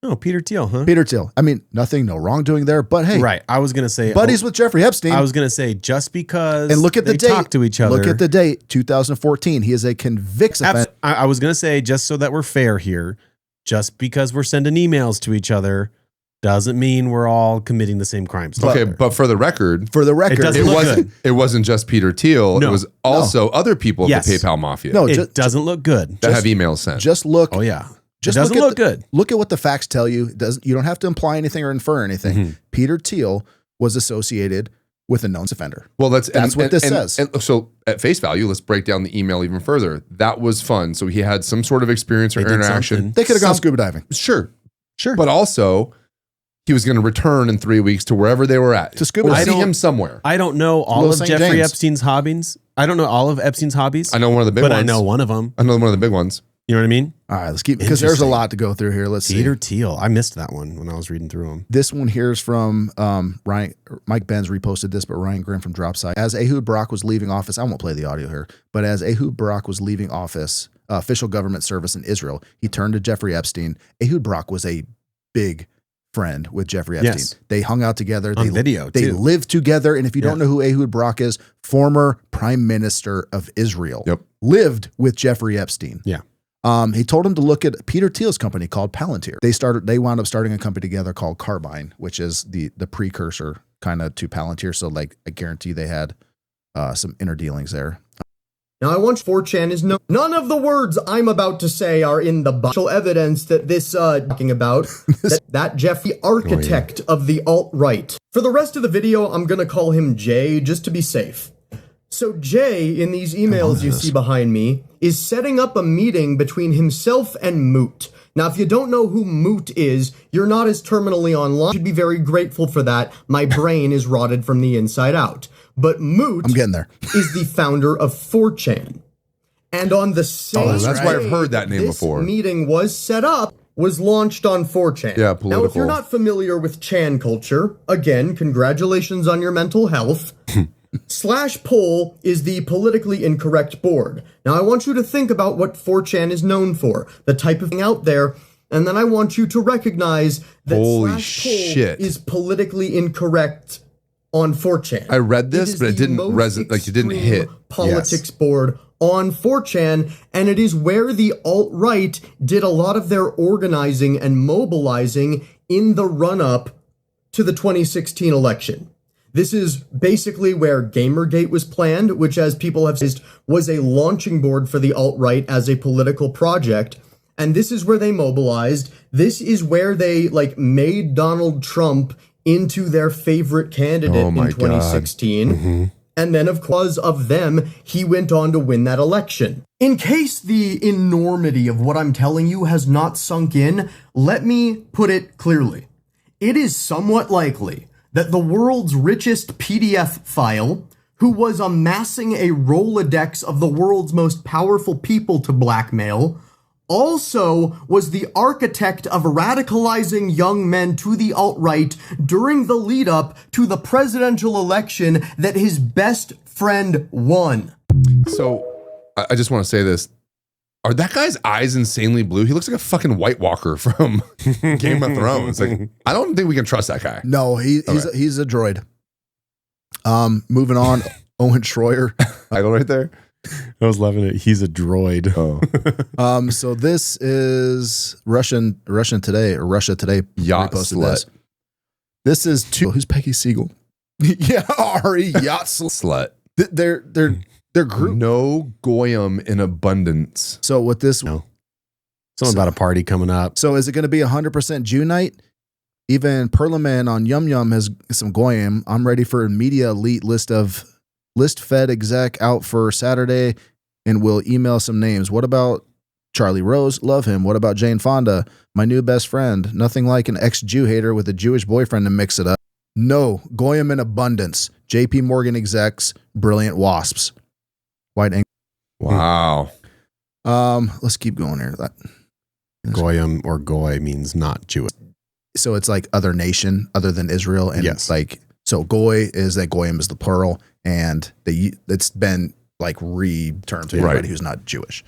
Oh, Peter Thiel, huh? Peter Thiel. I mean, nothing, no wrongdoing there. But hey, Right. I was gonna say buddies with Jeffrey Epstein. I was gonna say just because and look at the they date. talk to each other. Look at the date, 2014. He is a convicted offender. I was gonna say, just so that we're fair here, just because we're sending emails to each other doesn't mean we're all committing the same crimes. Okay, but for the record, it wasn't just Peter Thiel. No. It was also other people of the PayPal mafia. No, it doesn't look good. that have emails sent. Just look. Oh yeah. Just it doesn't look good. Look at what the facts tell you. You don't have to imply anything or infer anything. Mm-hmm. Peter Thiel was associated with a known offender. Well, that's what this says. And so at face value, let's break down the email even further. That was fun. So he had some sort of experience or interaction. They could have gone scuba diving. Sure. But also, he was going to return in 3 weeks to wherever they were at. To scuba or diving. see him somewhere. I don't know all of St. Jeffrey James. Epstein's hobbies. I don't know all of Epstein's hobbies. I know one of the big but ones. I know one of them. I know one of the big ones. You know what I mean? All right, let's keep, because there's a lot to go through here. Let's Peter see. Thiel. I missed that one when I was reading through them. This one here is from Ryan. Mike Benz reposted this, but Ryan Grimm from Dropside. As Ehud Barak was leaving office, I won't play the audio here, but as Ehud Barak was leaving office, official government service in Israel, he turned to Jeffrey Epstein. Ehud Barak was a big friend with Jeffrey Epstein. Yes. They hung out together. On video, They too. lived together. And if you don't know who Ehud Barak is, former prime minister of Israel, lived with Jeffrey Epstein. Yeah. He told him to look at Peter Thiel's company called Palantir. They wound up starting a company together called Carbine, which is the precursor kind of to Palantir. So like, I guarantee they had some inner dealings there. Now, I want 4chan is none of the words I'm about to say are in the actual evidence that this talking about that Jeffrey, architect of the alt-right. For the rest of the video, I'm gonna call him Jay just to be safe. So Jay, in these emails you see behind me, is setting up a meeting between himself and Moot. Now, if you don't know who Moot is, you're not as terminally online. You should be very grateful for that. My brain is rotted from the inside out. But Moot I'm getting there. is the founder of 4chan. And on the same that's why I've day heard that name this before. meeting was set up, was launched on 4chan. Yeah, Now, if political. you're not familiar with Chan culture, again, congratulations on your mental health. /poll is the politically incorrect board. Now, I want you to think about what 4chan is known for, the type of thing out there, and then I want you to recognize that Holy /poll shit. is politically incorrect on 4chan. I read this, is but it the didn't most it didn't extreme hit. politics board on 4chan, and it is where the alt-right did a lot of their organizing and mobilizing in the run-up to the 2016 election. This is basically where Gamergate was planned, which, as people have said, was a launching board for the alt-right as a political project. And this is where they mobilized. This is where they made Donald Trump into their favorite candidate in 2016. And then, of course, of them, he went on to win that election. In case the enormity of what I'm telling you has not sunk in, let me put it clearly. It is somewhat likely that the world's richest PDF file, who was amassing a Rolodex of the world's most powerful people to blackmail, also was the architect of radicalizing young men to the alt-right during the lead-up to the presidential election that his best friend won. So I just want to say this. Are that guy's eyes insanely blue? He looks like a fucking White Walker from Game of Thrones. Like, I don't think we can trust that guy. No, he's a droid. Moving on, Owen Schroyer. Title right there. I was loving it. He's a droid. Oh, So this is Russia Today Yacht reposted slut. this. This is who's Peggy Siegel? Yeah, Ari Yacht Slut. They're group. No goyim in abundance. So with this, No. Something about a party coming up. so is it going to be 100% Jew night? Even Perlman on Yum Yum has some goyim. I'm ready for a media elite list fed exec out for Saturday, and we'll email some names. What about Charlie Rose? Love him. What about Jane Fonda? My new best friend. Nothing like an ex-Jew hater with a Jewish boyfriend to mix it up. No, goyim in abundance. JP Morgan execs, brilliant wasps. White Eng- Wow. Let's keep going here. Goyim or goy means not Jewish. So it's like other nation other than Israel, and Yes. it's like, so goy is that goyim is the plural, and it's been like re-termed to anybody Right. who's not Jewish.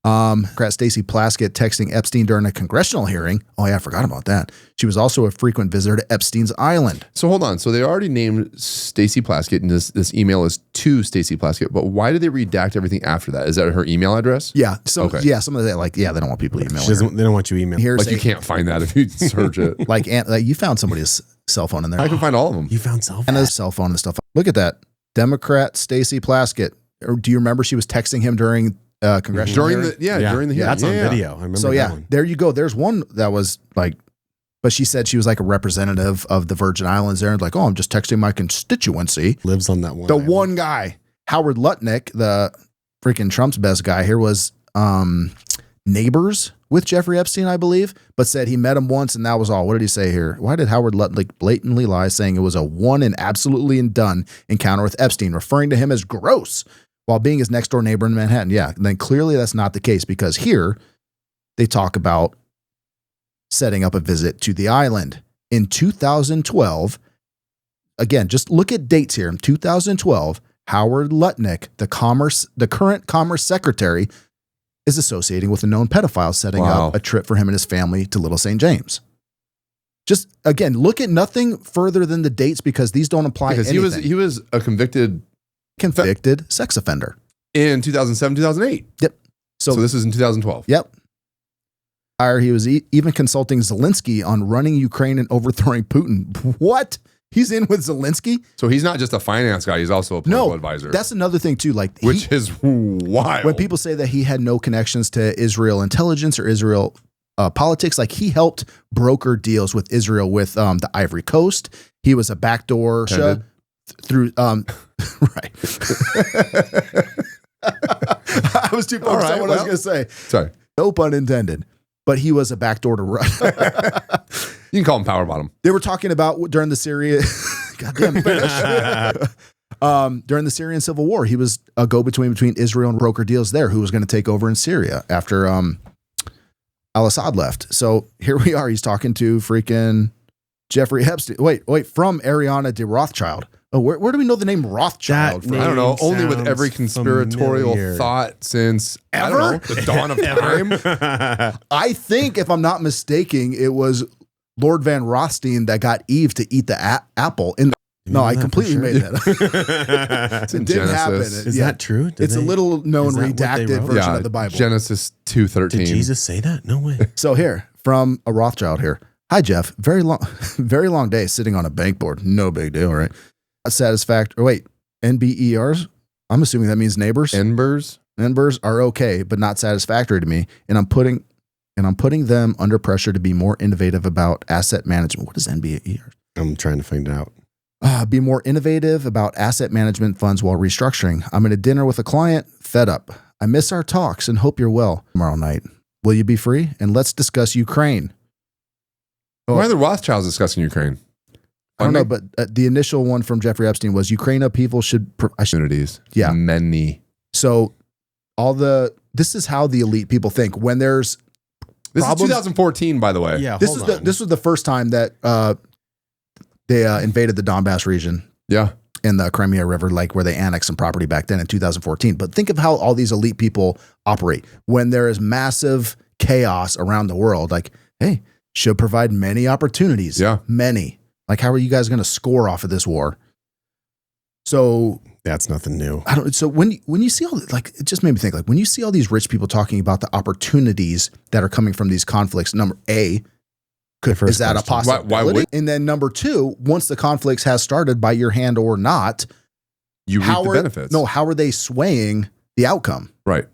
Stacey Plaskett texting Epstein during a congressional hearing. Oh yeah, I forgot about that. She was also a frequent visitor to Epstein's island. So hold on. So they already named Stacey Plaskett, and this email is to Stacey Plaskett. But why did they redact everything after that? Is that her email address? Yeah, some Okay. some of that, like, they don't want people emailing her. They don't want you emailing. Here's Like you can't find that if you search it. like you found somebody's cell phone in there. I can find all of them. You found self. And his cell phone and stuff. Look at that. Democrat Stacey Plaskett. Or do you remember she was texting him during congressional During hearing? during the hearing. That's on video. I remember So that yeah, one. there you go. There's one that was like, but she said she was like a representative of the Virgin Islands there, and like, oh, I'm just texting my constituency. Lives on that one. The island. one guy, Howard Lutnick, the freaking Trump's best guy here, was neighbors with Jeffrey Epstein, I believe, but said he met him once and that was all. What did he say here? Why did Howard Lutnick blatantly lie, saying it was a one and absolutely and done encounter with Epstein, referring to him as gross while being his next door neighbor in Manhattan? Yeah, then clearly that's not the case, because here they talk about setting up a visit to the island in 2012. Again, just look at dates here. In 2012, Howard Lutnick, the current Commerce Secretary, is associating with a known pedophile, setting Wow. up a trip for him and his family to Little St. James. Just again, look at nothing further than the dates, because these don't apply. Because anything. he was a convicted Convicted sex offender. in 2007, 2008. Yep. So this is in 2012. Yep. He was even consulting Zelensky on running Ukraine and overthrowing Putin. What? He's in with Zelensky? So he's not just a finance guy; he's also a political advisor. That's another thing too. Like, which is wild. when people say that he had no connections to Israel intelligence or Israel politics, like, he helped broker deals with Israel with the Ivory Coast. He was a backdoor through right. I was too focused on what I was going to say. Sorry, no pun intended. But he was a backdoor to Russia. You can call him power bottom. They were talking about during the Syria, goddamn finish. During the Syrian civil war, he was a go-between between Israel and broker deals there, who was going to take over in Syria after al-Assad left. So here we are. He's talking to freaking Jeffrey Epstein. Wait, from Ariana de Rothschild. Oh, where do we know the name Rothschild That from? name I don't know. Only with sounds every conspiratorial familiar. thought since I don't Ever? know, the dawn of time. I think, if I'm not mistaken, it was Lord Van Rothstein that got Eve to eat the apple. No, I completely made that up. It's in It didn't happen. Genesis. Is that true? Did It's a they- little known is that what they redacted wrote? version of the Bible. Genesis 2:13. Did Jesus say that? No way. So here, from a Rothschild here. Hi, Jeff. Very long day sitting on a bank board. No big deal, right? Satisfactory. Wait, NBERs? I'm assuming that means neighbors. Embers. Members are okay, but not satisfactory to me. And I'm putting them under pressure to be more innovative about asset management. What is NBERs? I'm trying to find out. Be more innovative about asset management funds while restructuring. I'm at a dinner with a client, fed up. I miss our talks and hope you're well tomorrow night. Will you be free? And let's discuss Ukraine. Why are the Rothschilds discussing Ukraine? I don't know, but the initial one from Jeffrey Epstein was Ukraine people should. Opportunities. Yeah. Many. So this is how the elite people think when there's This problems. is 2014, by the way. Yeah, This hold on. was the first time that they invaded the Donbass region Yeah. in the Crimea River, like where they annexed some property back then in 2014. But think of how all these elite people operate when there is massive chaos around the world. Like, hey, should provide many opportunities. Yeah. Many. Like, how are you guys going to score off of this war? So That's nothing new. So when you see all, like, it just made me think, like, when you see all these rich people talking about the opportunities that are coming from these conflicts, number A, is that a possibility? Why would? And then number two, once the conflicts has started by your hand or not, you reap the benefits. No, how are they swaying the outcome? Right.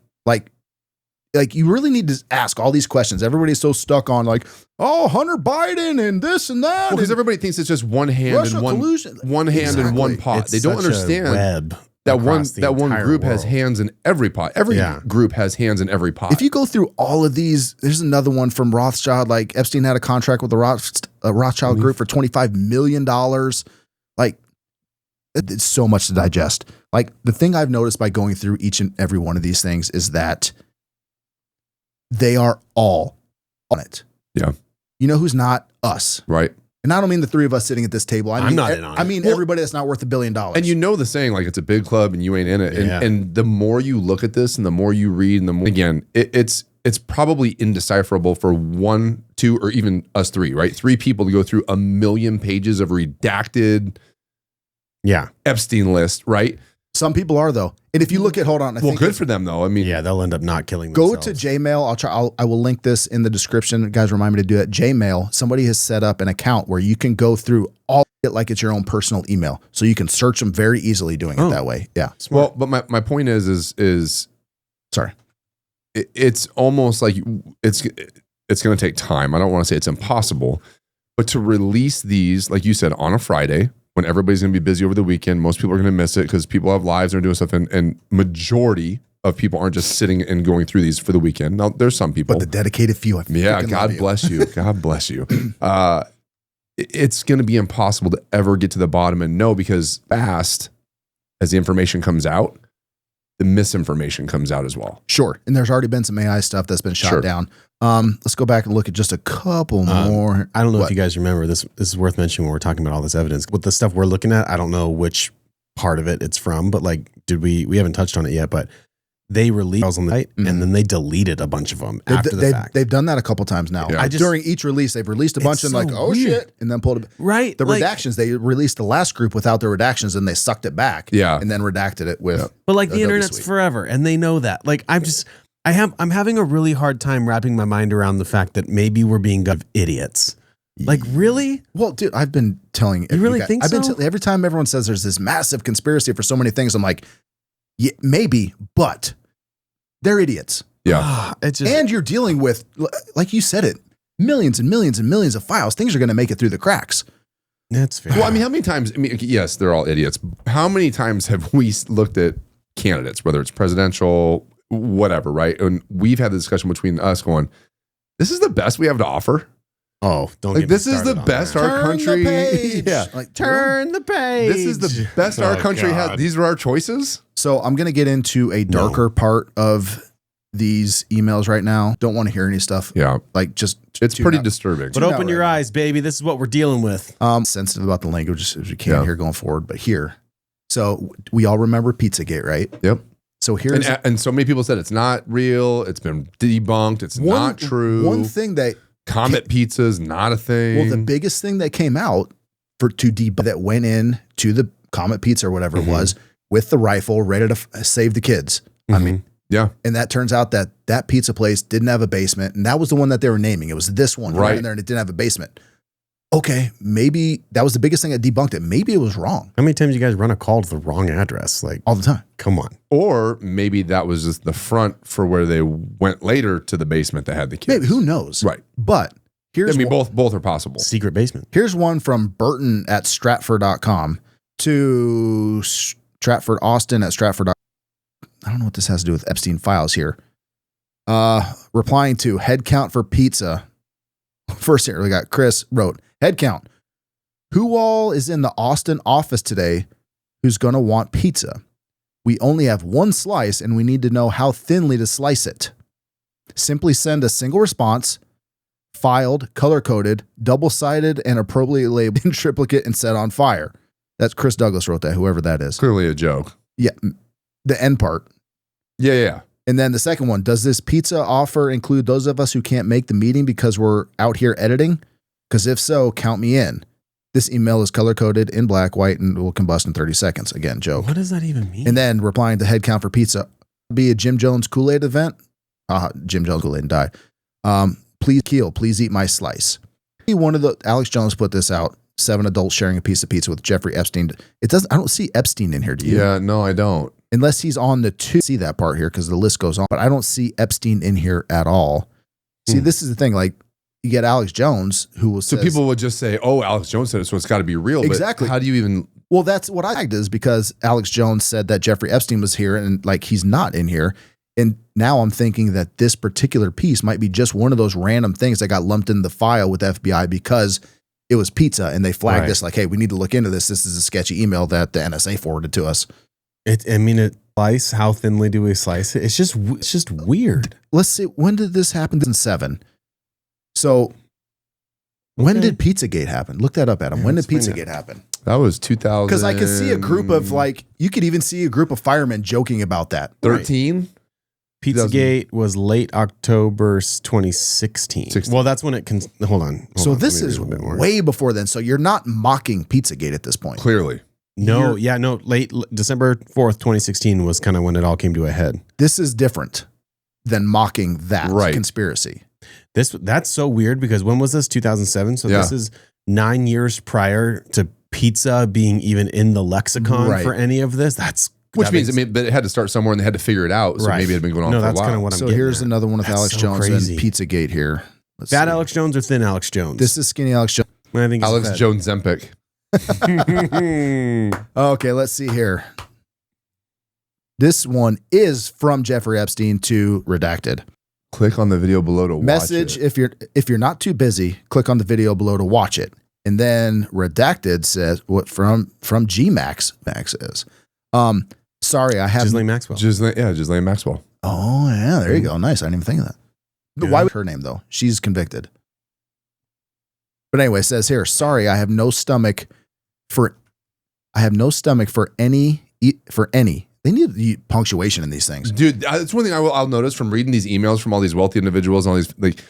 Like you really need to ask all these questions. Everybody's so stuck on like, oh, Hunter Biden and this and that. Well, because everybody thinks it's just one hand Russia and one hand and one pot. It's they don't such a understand web that one across the entire group has world. hands in every pot. Every group has hands in every pot. If you go through all of these, there's another one from Rothschild. Like Epstein had a contract with the Rothschild group for $25 million. Like, it's so much to digest. Like, the thing I've noticed by going through each and every one of these things is that they are all on it. Yeah. You know who's not? Us. Right. And I don't mean the three of us sitting at this table. I mean, I'm not in on it. I mean, everybody that's not worth $1 billion. And you know the saying, like, it's a big club and you ain't in it. And, Yeah. and the more you look at this and the more you read and the more, again, it's probably indecipherable for one, two, or even us three, right? Three people to go through 1 million pages of redacted Epstein list, right? Some people are, though. And if you look at, hold on. I Well, think good for them, though. I mean, Yeah, they'll end up not killing go themselves. to Jmail. I will link this in the description. Guys, remind me to do that. Jmail, somebody has set up an account where you can go through all of it like it's your own personal email. So you can search them very easily doing it that way. Yeah. well, but my point is Sorry. it's almost like it's going to take time. I don't want to say it's impossible, but to release these, like you said, on a Friday when everybody's going to be busy over the weekend, most people are going to miss it because people have lives and are doing stuff, and majority of people aren't just sitting and going through these for the weekend. Now, there's some people, But the dedicated few, I yeah, freaking God love you. bless you. God bless you. It's going to be impossible to ever get to the bottom and know, because fast as the information comes out, the misinformation comes out as well. Sure. And there's already been some AI stuff that's been shot Sure. down. Let's go back and look at just a couple more. I don't know What? if you guys remember this. This is worth mentioning when we're talking about all this evidence. With the stuff we're looking at, I don't know which part of it it's from, but like, we haven't touched on it yet, but they released files on the site and then they deleted a bunch of them after the fact. They've done that a couple times now. Yeah. During each release, they've released a bunch and so like, oh weird. shit, and then pulled it. Right. The like, redactions, they released the last group without the redactions and they sucked it back. Yeah. And then redacted it with. But like the Adobe internet's Suite. forever and they know that. Like I'm having a really hard time wrapping my mind around the fact that maybe we're being idiots. Like, really? Well, dude, I've been telling You really think I've been so? every time everyone says there's this massive conspiracy for so many things, I'm like, yeah, maybe, but they're idiots. Yeah. It's just, And you're dealing with, like you said it, millions and millions and millions of files. Things are going to make it through the cracks. that's fair. Well, I mean, how many times, yes, they're all idiots. How many times have we looked at candidates, whether it's presidential, whatever, right? And we've had the discussion between us going, this is the best we have to offer. Oh, don't Like, get me this is the started on best that. our country. Yeah. Like, Turn the page. This is the best our Oh, country has. God. These are our choices. So I'm going to get into a darker part of these emails right now. Don't want to hear any stuff. Yeah. Like, just It's tune pretty out. disturbing. But open your eyes, baby. This is what we're dealing with. Sensitive about the language as we can Yeah. here going forward, but here. So we all remember PizzaGate, right? Yep. So here's And so many people said it's not real. It's been debunked. It's not true. One thing that, Comet pizza is not a thing. well, the biggest thing that came out to debunk that went in to the Comet Pizza or whatever it was with the rifle ready to save the kids. I mean, yeah. and that turns out that pizza place didn't have a basement, and that was the one that they were naming. It was this one right in there, and it didn't have a basement. Okay, maybe that was the biggest thing that debunked it. Maybe it was wrong How many times you guys run a call to the wrong address? Like, all the time. come on. Or maybe that was just the front for where they went later to the basement that had the kids. Maybe, who knows? Right. But here's I mean, one, both are possible. Secret basement. here's one from Burton at Stratford.com to Stratford Austin at Stratford. I don't know what this has to do with Epstein files here. Replying to head count for pizza. First here, we got Chris wrote, head count. Who all is in the Austin office today who's going to want pizza? We only have one slice and we need to know how thinly to slice it. Simply send a single response, filed, color-coded, double-sided, and appropriately labeled in triplicate and set on fire. That's Chris Douglas wrote that, whoever that is. Clearly a joke. Yeah, the end part. Yeah. And then the second one, does this pizza offer include those of us who can't make the meeting because we're out here editing? Because if so, count me in. This email is color-coded in black, white, and will combust in 30 seconds. Again, joke. What does that even mean? And then replying to head count for pizza. Be a Jim Jones Kool-Aid event. Jim Jones Kool-Aid and die. Please Keel, please eat my slice. Alex Jones put this out. 7 adults sharing a piece of pizza with Jeffrey Epstein. I don't see Epstein in here, do you? Yeah, no, I don't. Unless he's on the 2. See that part here because the list goes on, but I don't see Epstein in here at all. See, this is the thing. Like, you get Alex Jones, who will say. So people would just say, oh, Alex Jones said it, so it's got to be real. Exactly. But how do you even. Well, that's what I liked is because Alex Jones said that Jeffrey Epstein was here and like he's not in here. And now I'm thinking that this particular piece might be just one of those random things that got lumped in the file with FBI because it was pizza and they flagged this like, hey, we need to look into this. This is a sketchy email that the NSA forwarded to us. Slice. How thinly do we slice it? It's just weird. Let's see. When did this happen? 2007. So when did PizzaGate happen? Look that up, Adam. When did PizzaGate happen? That was 2000. Because I could see a group of you could even see a group of firemen joking about that. 13? Right. PizzaGate was late October 2016. Well, that's when it hold on. So this is way before then. So you're not mocking PizzaGate at this point. Clearly. No, late December 4th, 2016 was kind of when it all came to a head. This is different than mocking that conspiracy. That's so weird because when was this? 2007. So this is 9 years prior to pizza being even in the lexicon for any of this. Which means but it had to start somewhere and they had to figure it out. So maybe it had been going on for a while. That's kind of what I'm getting here's at. another one with Alex Jones crazy. and PizzaGate here. Fat Alex Jones or thin Alex Jones? This is skinny Alex Jones. I think Alex Jones Zempic. Okay, let's see here. This one is from Jeffrey Epstein to Redacted. Click on the video below to Message watch it. if you're not too busy, click on the video below to watch it. And then Redacted says what from GMax Max is. Sorry, I have Ghislaine Maxwell. Ghislaine Maxwell. Oh yeah, there you go. Nice. I didn't even think of that. But why was her name though? She's convicted. But anyway, it says here, sorry, I have no stomach for any. They need punctuation in these things. Dude, that's one thing I'll notice from reading these emails from all these wealthy individuals and all these, like,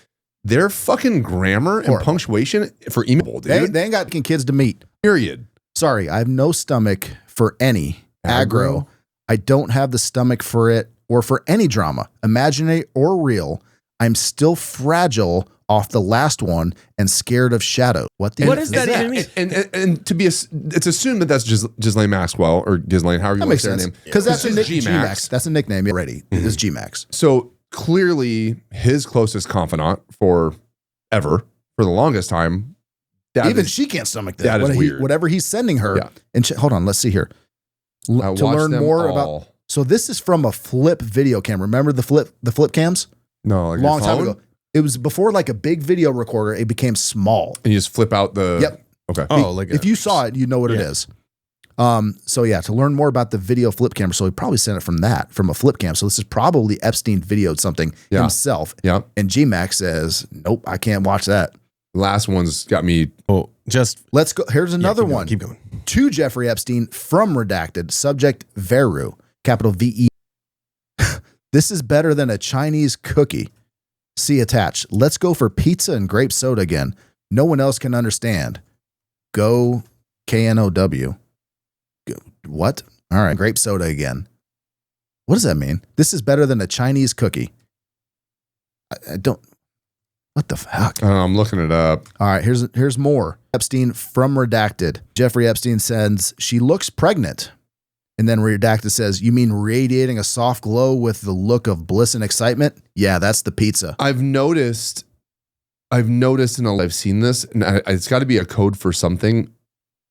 their fucking grammar and punctuation for email, dude. They ain't got kids to meet. Period. Sorry, I have no stomach for any aggro. I don't have the stomach for it or for any drama, imaginary or real. I'm still fragile off the last one and scared of shadow. What does that even mean? And to be it's assumed that that's Ghislaine Maxwell or Ghislaine, however you want to say her name. Because that's a G-Max. That's a nickname already. It is G-Max. So clearly his closest confidant for the longest time. Even she can't stomach that. That is weird. Whatever he's sending her. Yeah. And hold on, let's see here. To learn more about. So this is from a flip video camera. Remember the flip cams? No, like long time ago. It was before like a big video recorder. It became small. And you just flip out the. Yep. Okay. Oh, like if you saw it, you know what it is. So yeah, to learn more about the video flip camera, so he probably sent it from a flip cam. So this is probably Epstein videoed something himself. Yeah. And GMax says, nope, I can't watch that. Last one's got me. Oh, let's go. Here's another one. Keep going. To Jeffrey Epstein from Redacted. Subject Veru, capital VE. This is better than a Chinese cookie. See attached. Let's go for pizza and grape soda again. No one else can understand. Go KNOW. What? All right, grape soda again. What does that mean? This is better than a Chinese cookie. I don't. What the fuck? I'm looking it up. All right, here's more. Epstein from Redacted. Jeffrey Epstein says she looks pregnant. And then Redacted says, you mean radiating a soft glow with the look of bliss and excitement? Yeah, that's the pizza. I've noticed I've seen this, and it's got to be a code for something.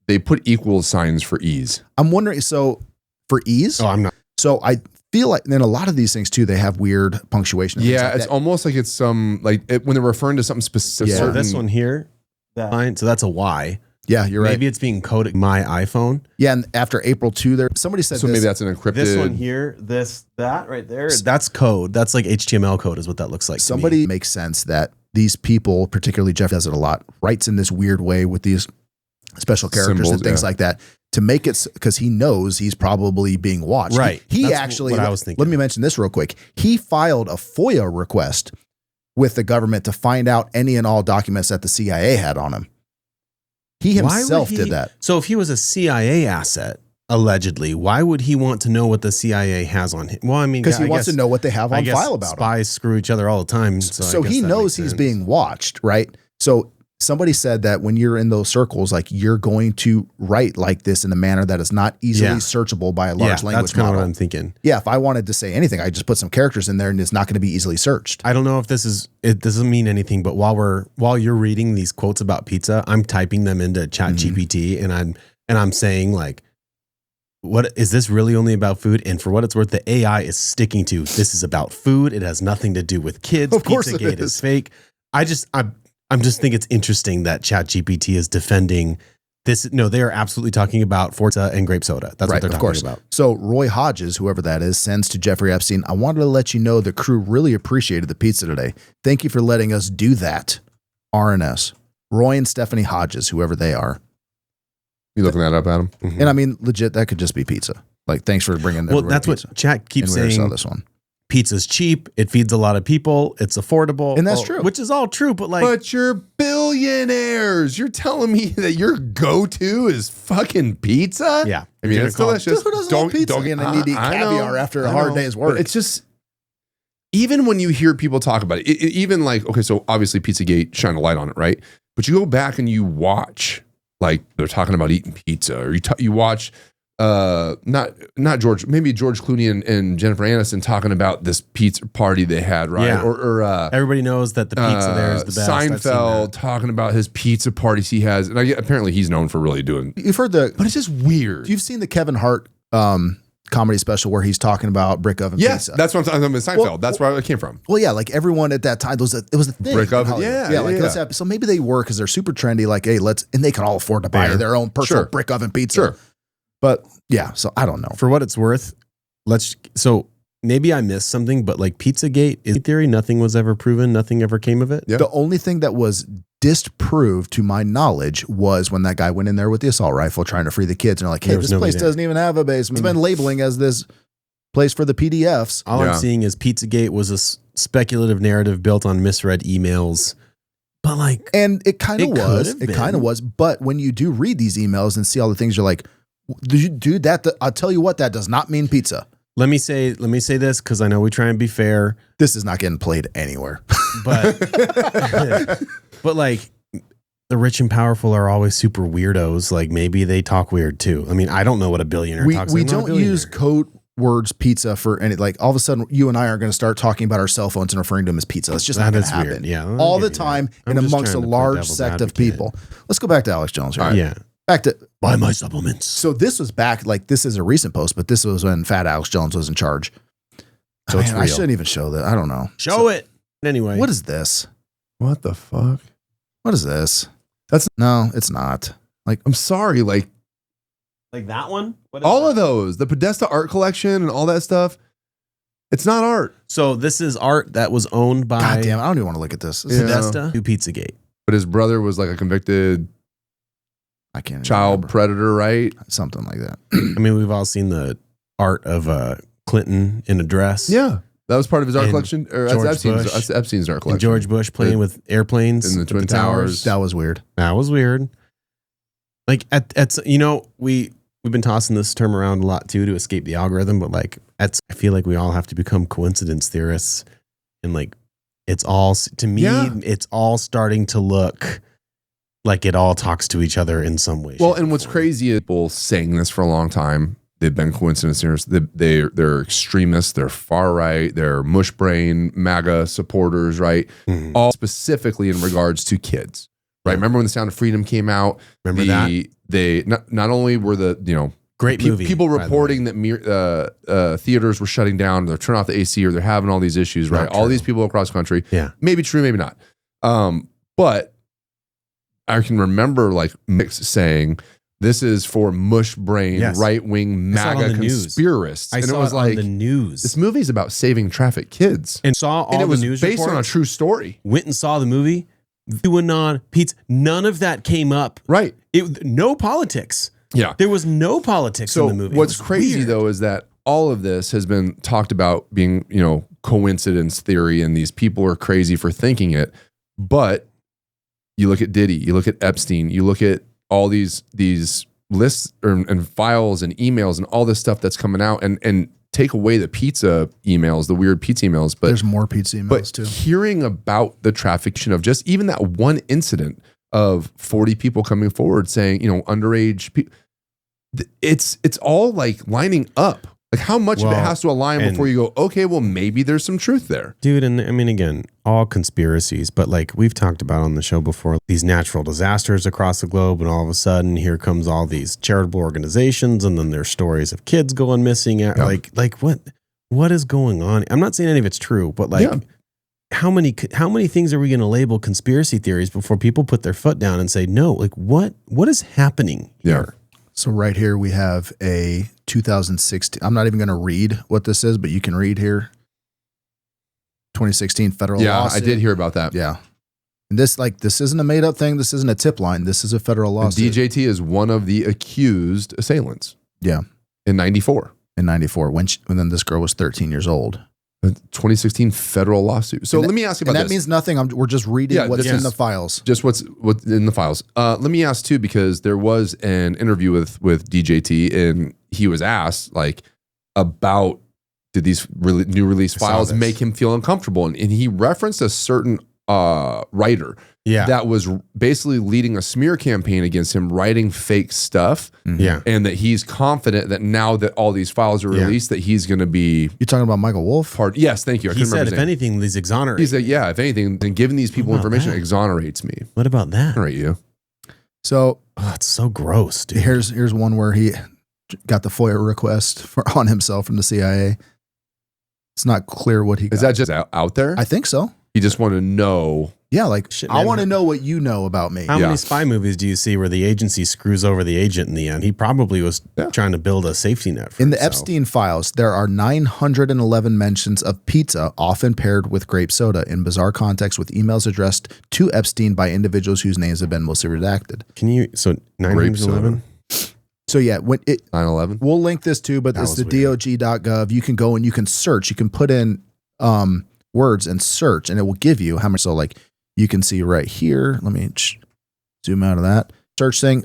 They put equal signs for ease. I'm wondering, so for ease? Oh, I'm not. So I feel like then a lot of these things too, they have weird punctuation. Yeah, like it's almost like it's some, when they're referring to something specific. So this one here, that line, so that's a Y. Yeah, you're right. Maybe it's being coded my iPhone. Yeah, and after April 2, there somebody said so maybe that's an encrypted. This one here, that right there, that's code. That's like HTML code is what that looks like. Somebody makes sense that these people, particularly Jeff does it a lot, writes in this weird way with these special characters symbols, and things like that to make it because he knows he's probably being watched. Right. He actually, what I was thinking. Let me mention this real quick. He filed a FOIA request with the government to find out any and all documents that the CIA had on him. He himself did that. So if he was a CIA asset, allegedly, why would he want to know what the CIA has on him? Well, I mean, because he wants to know what they have on file about him. Spies screw each other all the time. So he knows he's being watched, right? So somebody said that when you're in those circles, like you're going to write like this in a manner that is not easily searchable by a large language that's kind model. of what I'm thinking. Yeah, if I wanted to say anything, I just put some characters in there and it's not going to be easily searched. I don't know if it doesn't mean anything, but while you're reading these quotes about pizza, I'm typing them into ChatGPT and I'm saying like, what is this really only about food? And for what it's worth, the AI is sticking to this is about food. It has nothing to do with kids. Of course PizzaGate is fake. I'm just think it's interesting that ChatGPT is defending this. No, they are absolutely talking about Forza and grape soda. That's what they're talking about. So Roy Hodges, whoever that is, sends to Jeffrey Epstein, I wanted to let you know the crew really appreciated the pizza today. Thank you for letting us do that. RNS. Roy and Stephanie Hodges, whoever they are. You looking that up, Adam? Mm-hmm. And I mean, legit, that could just be pizza. Like, thanks for bringing that. Well, that's what chat keeps saying. Saw this one. Pizza's cheap. It feeds a lot of people. It's affordable. And that's true. Which is all true. But you're billionaires. You're telling me that your go-to is fucking pizza? Yeah. I mean, it's delicious. Who doesn't love pizza? And I need to eat caviar after a hard day's work. But it's just, even when you hear people talk about it, even like, okay, so obviously PizzaGate shined a light on it, right? But you go back and you watch, like they're talking about eating pizza, or you watch not George, maybe George Clooney and Jennifer Aniston talking about this pizza party they had, right? Yeah. Or everybody knows that the pizza there is the best. Seinfeld talking about his pizza parties he has, and apparently he's known for really doing. You've heard but it's just weird. You've seen the Kevin Hart comedy special where he's talking about brick oven pizza. That's what I'm talking about. Seinfeld. That's where I came from. Well, yeah, like everyone at that time, it was the thing. Brick oven, Let's have, so maybe they were because they're super trendy. Like, hey, and they can all afford to buy their own personal brick oven pizza. Sure. But yeah, so I don't know. For what it's worth, so maybe I missed something, but like Pizzagate, in theory, nothing was ever proven. Nothing ever came of it. Yep. The only thing that was disproved to my knowledge was when that guy went in there with the assault rifle trying to free the kids. And they're like, hey, this place doesn't even have a basement. It's been labeling as this place for the PDFs. All I'm seeing is Pizzagate was a speculative narrative built on misread emails. But like, and it kind of was. It kind of was. But when you do read these emails and see all the things, you're like, dude, I'll tell you what, that does not mean pizza. Let me say this because I know we try and be fair. This is not getting played anywhere. But but like the rich and powerful are always super weirdos. Like maybe they talk weird too. I mean, I don't know what a billionaire talks. We don't use code words pizza for any, like all of a sudden you and I are going to start talking about our cell phones and referring to them as pizza. That's just not going to happen. Weird. Yeah, all the time and amongst a large sect of people. Let's go back to Alex Jones. Right? Yeah. Back to buy my supplements. So this was back, like this is a recent post, but this was when Fat Alex Jones was in charge. So it's real. I shouldn't even show that. I don't know. Show it. Anyway. What is this? What the fuck? What is this? No, it's not. Like, I'm sorry. Like that one? All of those, the Podesta art collection and all that stuff. It's not art. So this is art that was owned by. God damn, I don't even want to look at this. Podesta to Pizzagate. But his brother was like a convicted child predator, right? Something like that. I mean, we've all seen the art of Clinton in a dress. Yeah. That was part of his art collection. Or that's Epstein's art collection. And George Bush playing with airplanes in the Twin Towers. That was weird. That was weird. Like we've been tossing this term around a lot too to escape the algorithm, but like I feel like we all have to become coincidence theorists, and like it's all it's all starting to look like it all talks to each other in some way. Well, and what's crazy is people saying this for a long time. They've been coincidence theorists. They're extremists. They're far right. They're mush brain MAGA supporters, right? Mm-hmm. All specifically in regards to kids, right? Remember when The Sound of Freedom came out? Remember that? They not only were the great movie, people reporting that theaters were shutting down, they're turning off the AC, or they're having all these issues, right? All these people across the country. Yeah, maybe true, maybe not. But I can remember like Mix saying, this is for mush brain, right-wing MAGA conspiracists. And it was like, on the news. This movie's about saving trafficked kids. And saw all the news based reports, on a true story. Went and saw the movie. QAnon, Pizza, none of that came up. Right. No politics. Yeah. There was no politics in the movie. What's crazy, though, is that all of this has been talked about being, coincidence theory, and these people are crazy for thinking it. But you look at Diddy, you look at Epstein, you look at all these lists and files and emails and all this stuff that's coming out and take away the pizza emails, the weird pizza emails. But there's more pizza emails too. Hearing about the trafficking of just even that one incident of 40 people coming forward saying, underage people, it's all like lining up. Like how much of it has to align before you go, okay, well, maybe there's some truth there. Dude, and I mean, again, all conspiracies, but like we've talked about on the show before, these natural disasters across the globe, and all of a sudden here comes all these charitable organizations, and then there's stories of kids going missing. Like what is going on? I'm not saying any of it's true, but like how many things are we going to label conspiracy theories before people put their foot down and say, no, like what is happening here? So right here we have a 2016. I'm not even going to read what this is, but you can read here. 2016 federal lawsuit. I did hear about that. Yeah. And this isn't a made up thing. This isn't a tip line. This is a federal lawsuit. And DJT is one of the accused assailants. Yeah. In 94. When then this girl was 13 years old. 2016 federal lawsuit. So let me ask you about this. And that means nothing. We're just reading what's in the files. Just what's in the files. Let me ask too, because there was an interview with DJT, and he was asked about did these new release files make him feel uncomfortable, and he referenced a certain writer that was basically leading a smear campaign against him, writing fake stuff. Yeah. And that he's confident that now that all these files are released, that he's going to be... You're talking about Michael Wolff? Yes, thank you. He said, if anything, these exonerate. He said, yeah, if anything, then giving these people information exonerates me. What about that? All right, you. So... it's so gross, dude. Here's one where he got the FOIA request on himself from the CIA. It's not clear what he got. Is that just out there? I think so. You just want to know... Yeah, I want to know what you know about me. How many spy movies do you see where the agency screws over the agent in the end? He probably was trying to build a safety net for In the himself. Epstein files, there are 911 mentions of pizza, often paired with grape soda, in bizarre contexts with emails addressed to Epstein by individuals whose names have been mostly redacted. So 911? So yeah, 9/11. We'll link this too, but it's the DOJ.gov. You can go and you can search. You can put in words and search, and it will give you how much. So you can see right here. Let me zoom out of that. Search thing,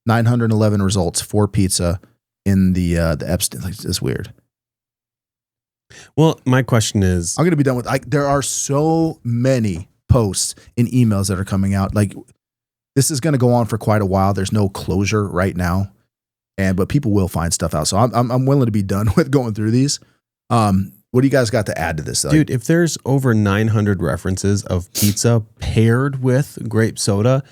911 results for pizza in the Epstein. It's weird. Well, my question is, I'm going to be done with. There are so many posts and emails that are coming out. This is going to go on for quite a while. There's no closure right now, but people will find stuff out. So I'm willing to be done with going through these. What do you guys got to add to this? Dude, if there's over 900 references of pizza paired with grape soda,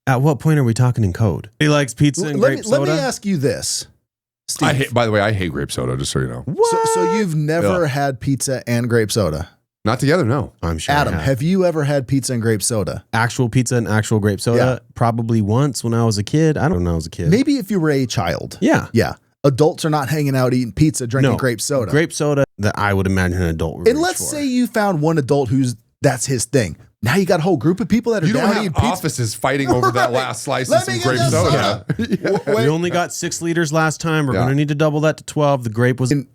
at what point are we talking in code? He likes pizza and grape soda? Let me ask you this, Steve. By the way, I hate grape soda, just so you know. So you've never had pizza and grape soda? Not together, no. I'm sure. Adam, have you ever had pizza and grape soda? Actual pizza and actual grape soda? Probably once when I was a kid. I don't know when I was a kid. Maybe if you were a child. Yeah. Yeah. Adults are not hanging out eating pizza, drinking grape soda. Grape soda that I would imagine an adult would And let's say you found one adult that's his thing. Now you got a whole group of people that are down eating pizza. Offices fighting over that last slice of some grape soda. We only got 6 liters last time. We're going to need to double that to 12. The grape was... Come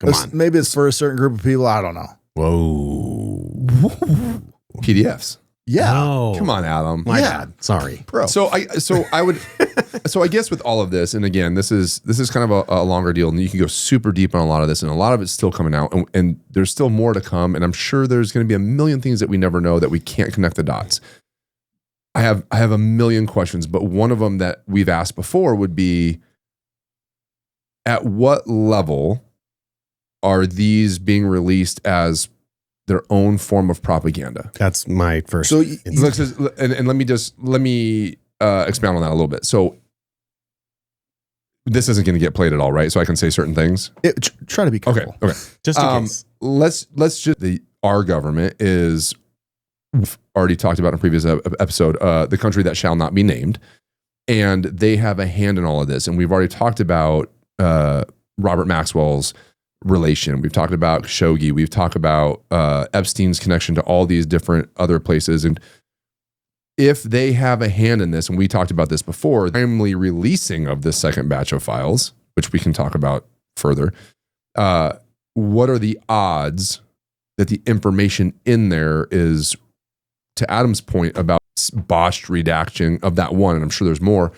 on. Maybe it's for a certain group of people. I don't know. Whoa. PDFs. Yeah. No. Come on, Adam. My bad. Sorry. Bro. So I guess with all of this, and again, this is kind of a longer deal, and you can go super deep on a lot of this, and a lot of it's still coming out, and there's still more to come, and I'm sure there's going to be a million things that we never know that we can't connect the dots. I have a million questions, but one of them that we've asked before would be, at what level are these being released as their own form of propaganda? That's my first. So, and let me expound on that a little bit. So this isn't going to get played at all, right? So I can say certain things. Try to be careful. Okay. Just in case. Let's just our government is, we've already talked about in a previous episode, the country that shall not be named, and they have a hand in all of this. And we've already talked about Robert Maxwell's relation. We've talked about Khashoggi. We've talked about Epstein's connection to all these different other places. And if they have a hand in this, and we talked about this before, timely releasing of this second batch of files, which we can talk about further, what are the odds that the information in there is, to Adam's point about botched redaction of that one, and I'm sure there's more.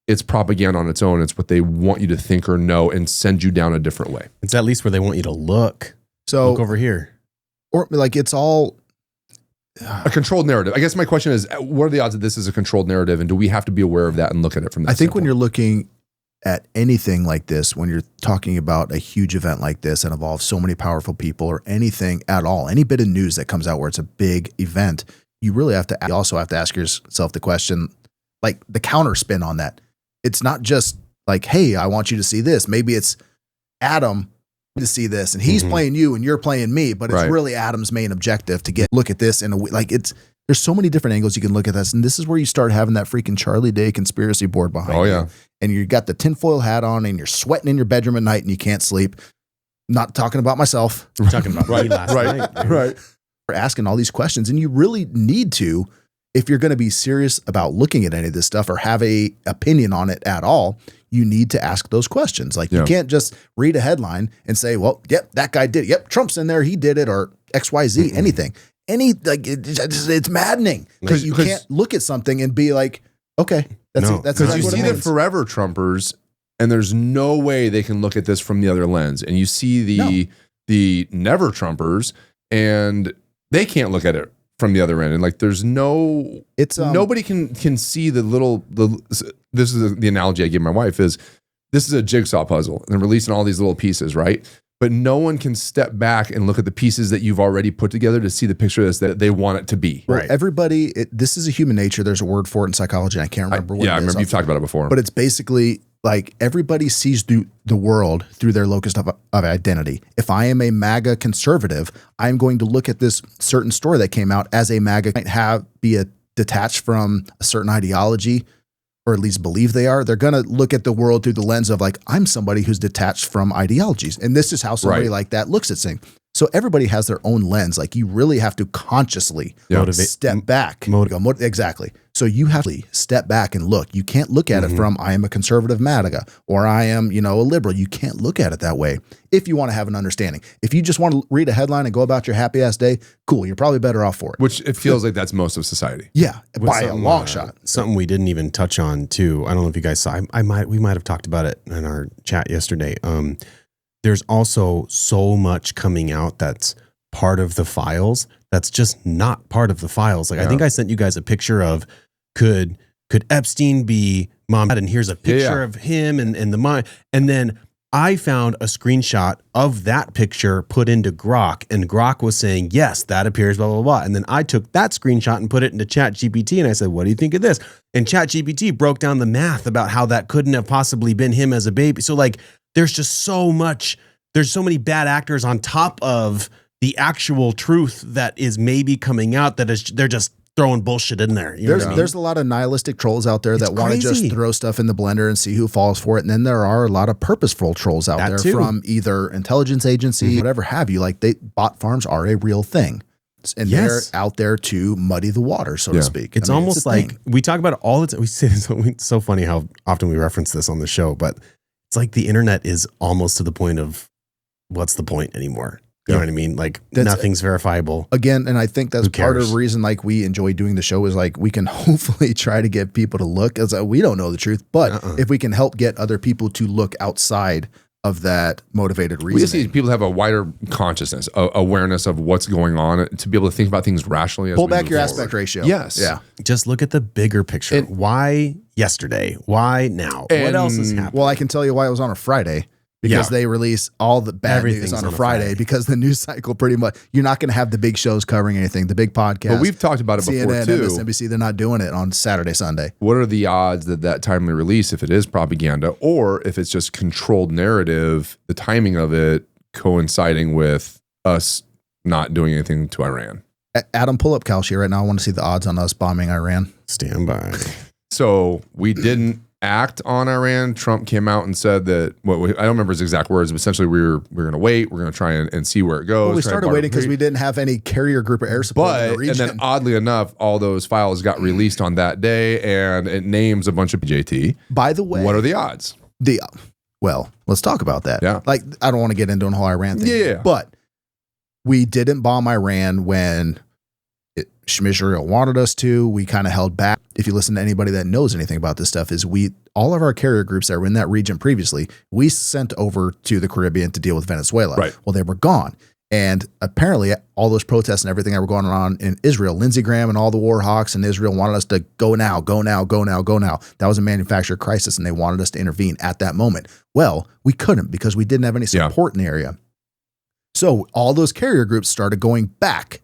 It's propaganda on its own. It's what they want you to think or know and send you down a different way. It's at least where they want you to look. So Look over here. or like it's all A controlled narrative. I guess my question is, what are the odds that this is a controlled narrative, and do we have to be aware of that and look at it from that I think when standpoint? you're looking at anything like this, when you're talking about a huge event like this that involves so many powerful people or anything at all, any bit of news that comes out where it's a big event, you really have to, you also have to ask yourself the question, like the counter spin on that. It's not just like, hey, I want you to see this. Maybe it's Adam to see this and he's playing you and you're playing me, but it's really Adam's main objective to look at this in a way. Like there's so many different angles you can look at this. And this is where you start having that freaking Charlie Day conspiracy board behind you. And you got the tinfoil hat on and you're sweating in your bedroom at night and you can't sleep. Not talking about myself. We're talking about me last night. Right. We're asking all these questions, and you really need to, if you're going to be serious about looking at any of this stuff or have a opinion on it at all, you need to ask those questions. Like you can't just read a headline and say, well, yep, that guy did it. Yep, Trump's in there. He did it, or XYZ, anything. It's maddening because you can't look at something and be like, okay, that's it. That's because exactly you what see it the means. forever Trumpers, and there's no way they can look at this from the other lens. And you see the never Trumpers, and they can't look at it from the other end. And like, there's no, nobody can see this is the analogy I give my wife is this is a jigsaw puzzle and they're releasing all these little pieces, right? But no one can step back and look at the pieces that you've already put together to see the picture that they want it to be. Well, everybody, this is a human nature. There's a word for it in psychology. And I can't remember what it is. Yeah, I remember you've talked about it before. But it's basically like everybody sees the world through their locus of identity. If I am a MAGA conservative, I'm going to look at this certain story that came out as a MAGA might be detached from a certain ideology, or at least believe they are. They're going to look at the world through the lens of like, I'm somebody who's detached from ideologies. And this is how somebody like that looks at things. So everybody has their own lens. Like you really have to consciously step back. Exactly. So you have to step back and look. You can't look at it from I am a conservative MAGA or I am, a liberal. You can't look at it that way if you want to have an understanding. If you just want to read a headline and go about your happy ass day, cool. You're probably better off for it. Which it feels like that's most of society. Yeah, by a long shot. Something we didn't even touch on too. I don't know if you guys saw. We might have talked about it in our chat yesterday. There's also so much coming out that's part of the files that's just not part of the files. Like I think I sent you guys a picture of could Epstein be mom? And here's a picture of him and the mom. And then I found a screenshot of that picture put into Grok, and Grok was saying, yes, that appears, blah, blah, blah. And then I took that screenshot and put it into ChatGPT, and I said, what do you think of this? And ChatGPT broke down the math about how that couldn't have possibly been him as a baby. So like, there's just so much, there's so many bad actors on top of the actual truth that is maybe coming out that is, they're just throwing bullshit in there. There's a lot of nihilistic trolls out there that want to just throw stuff in the blender and see who falls for it. And then there are a lot of purposeful trolls out there from either intelligence agency, whatever have you. Like bot farms are a real thing. And they're out there to muddy the water, so to speak. It's almost like we talk about it all the time. We say this, it's so funny how often we reference this on the show, but it's like the internet is almost to the point of what's the point anymore? You know what I mean? Like nothing's verifiable. Again, and I think that's part of the reason like we enjoy doing the show is like we can hopefully try to get people to look, as we don't know the truth, but if we can help get other people to look outside of that motivated reasoning. We just need people to have a wider consciousness, awareness of what's going on, to be able to think about things rationally. Pull back your aspect ratio. Yes. Yeah. Just look at the bigger picture. Why yesterday? Why now? What else is happening? Well, I can tell you why it was on a Friday. Because they release all the bad news on a Friday. Because the news cycle pretty much, you're not going to have the big shows covering anything, the big podcasts. But we've talked about it before CNN, too. MSNBC, they're not doing it on Saturday, Sunday. What are the odds that timely release, if it is propaganda, or if it's just controlled narrative, the timing of it coinciding with us not doing anything to Iran? Adam, pull up Kalshi right now. I want to see the odds on us bombing Iran. Stand by. So we didn't act on Iran. Trump came out and said that, I don't remember his exact words, but essentially we're going to wait. We're going to try and see where it goes. Well, we started waiting because we didn't have any carrier group or air support in the region. And then oddly enough, all those files got released on that day, and it names a bunch of JT. By the way, what are the odds? Well, let's talk about that. Yeah. Like, I don't want to get into a whole Iran thing. Yeah. But we didn't bomb Iran when Israel wanted us to. We kind of held back. If you listen to anybody that knows anything about this stuff, is all of our carrier groups that were in that region previously, we sent over to the Caribbean to deal with Venezuela. Right. Well, they were gone. And apparently all those protests and everything that were going on in Israel, Lindsey Graham and all the war hawks in Israel wanted us to go now, go now, go now, go now. That was a manufactured crisis and they wanted us to intervene at that moment. Well, we couldn't because we didn't have any support in the area. So all those carrier groups started going back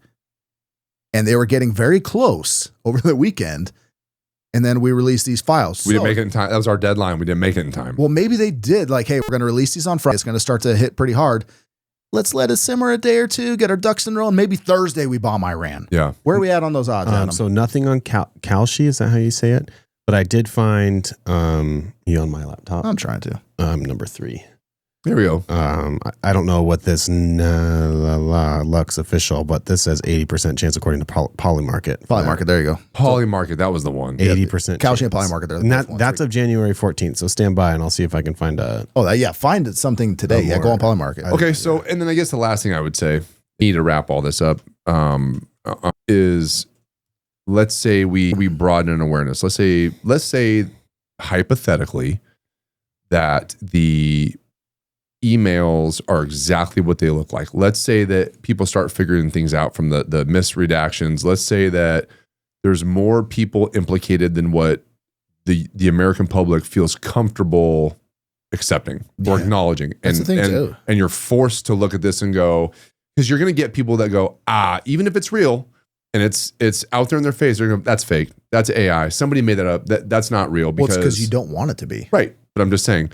and they were getting very close over the weekend. And then we released these files. We didn't make it in time. That was our deadline. We didn't make it in time. Well, maybe they did. Like, hey, we're going to release these on Friday. It's going to start to hit pretty hard. Let's let it simmer a day or two, get our ducks in a row, and maybe Thursday we bomb Iran. Yeah. Where are we at on those odds, Adam? So nothing on Kalshi, is that how you say it? But I did find you on my laptop. I'm trying to. Number 3. There we go. I don't know what this Lux official, but this says 80% chance according to PolyMarket. PolyMarket, there you go. PolyMarket, that was the one. 80%. Kalshi and PolyMarket. They're the And best ones. that's of January 14th. So stand by and I'll see if I can find a. Oh, yeah. Find something today. Yeah, go on PolyMarket. Okay, so, and then I guess the last thing I would say, need to wrap all this up, is let's say we broaden an awareness. Let's say hypothetically that the emails are exactly what they look like. Let's say that people start figuring things out from the misredactions. Let's say that there's more people implicated than what the American public feels comfortable accepting or acknowledging. That's the thing too. And you're forced to look at this and go, because you're going to get people that go, even if it's real and it's out there in their face, they're going, that's fake. That's AI. Somebody made that up. That's not real. Because you don't want it to be. Right. But I'm just saying,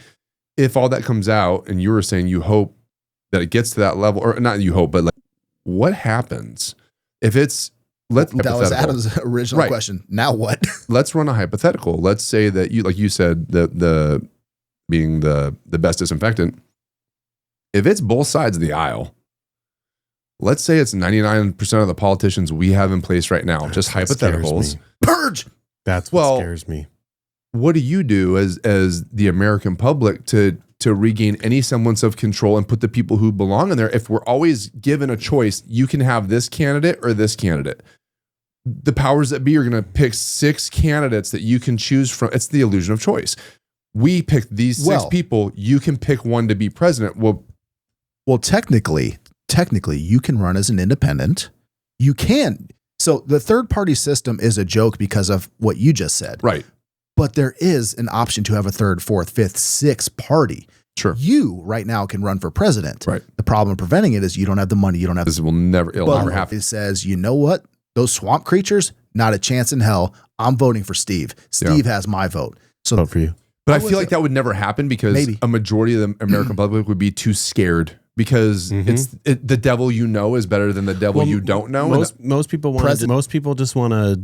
if all that comes out and you were saying you hope that it gets to that level, or not you hope, but like, what happens if it's, that was Adam's original question. Now what? Let's run a hypothetical. Let's say that you, like you said, the being the best disinfectant. If it's both sides of the aisle, let's say it's 99% of the politicians we have in place right now, just hypotheticals. Purge. That's what scares me. What do you do as the American public to regain any semblance of control and put the people who belong in there? If we're always given a choice, you can have this candidate or this candidate. The powers that be are going to pick 6 candidates that you can choose from. It's the illusion of choice. We picked these 6 people. You can pick one to be president. Well, technically, you can run as an independent. You can. So the third party system is a joke because of what you just said. Right. But there is an option to have a third, fourth, fifth, sixth party. Sure. You right now can run for president. Right. The problem preventing it is you don't have the money. You don't have. It'll never happen. It says, you know what? Those swamp creatures, not a chance in hell. I'm voting for Steve. Steve has my vote. So vote for you. But I feel like that would never happen because a majority of the American public would be too scared because the devil you know is better than the devil you don't know. Most people just want to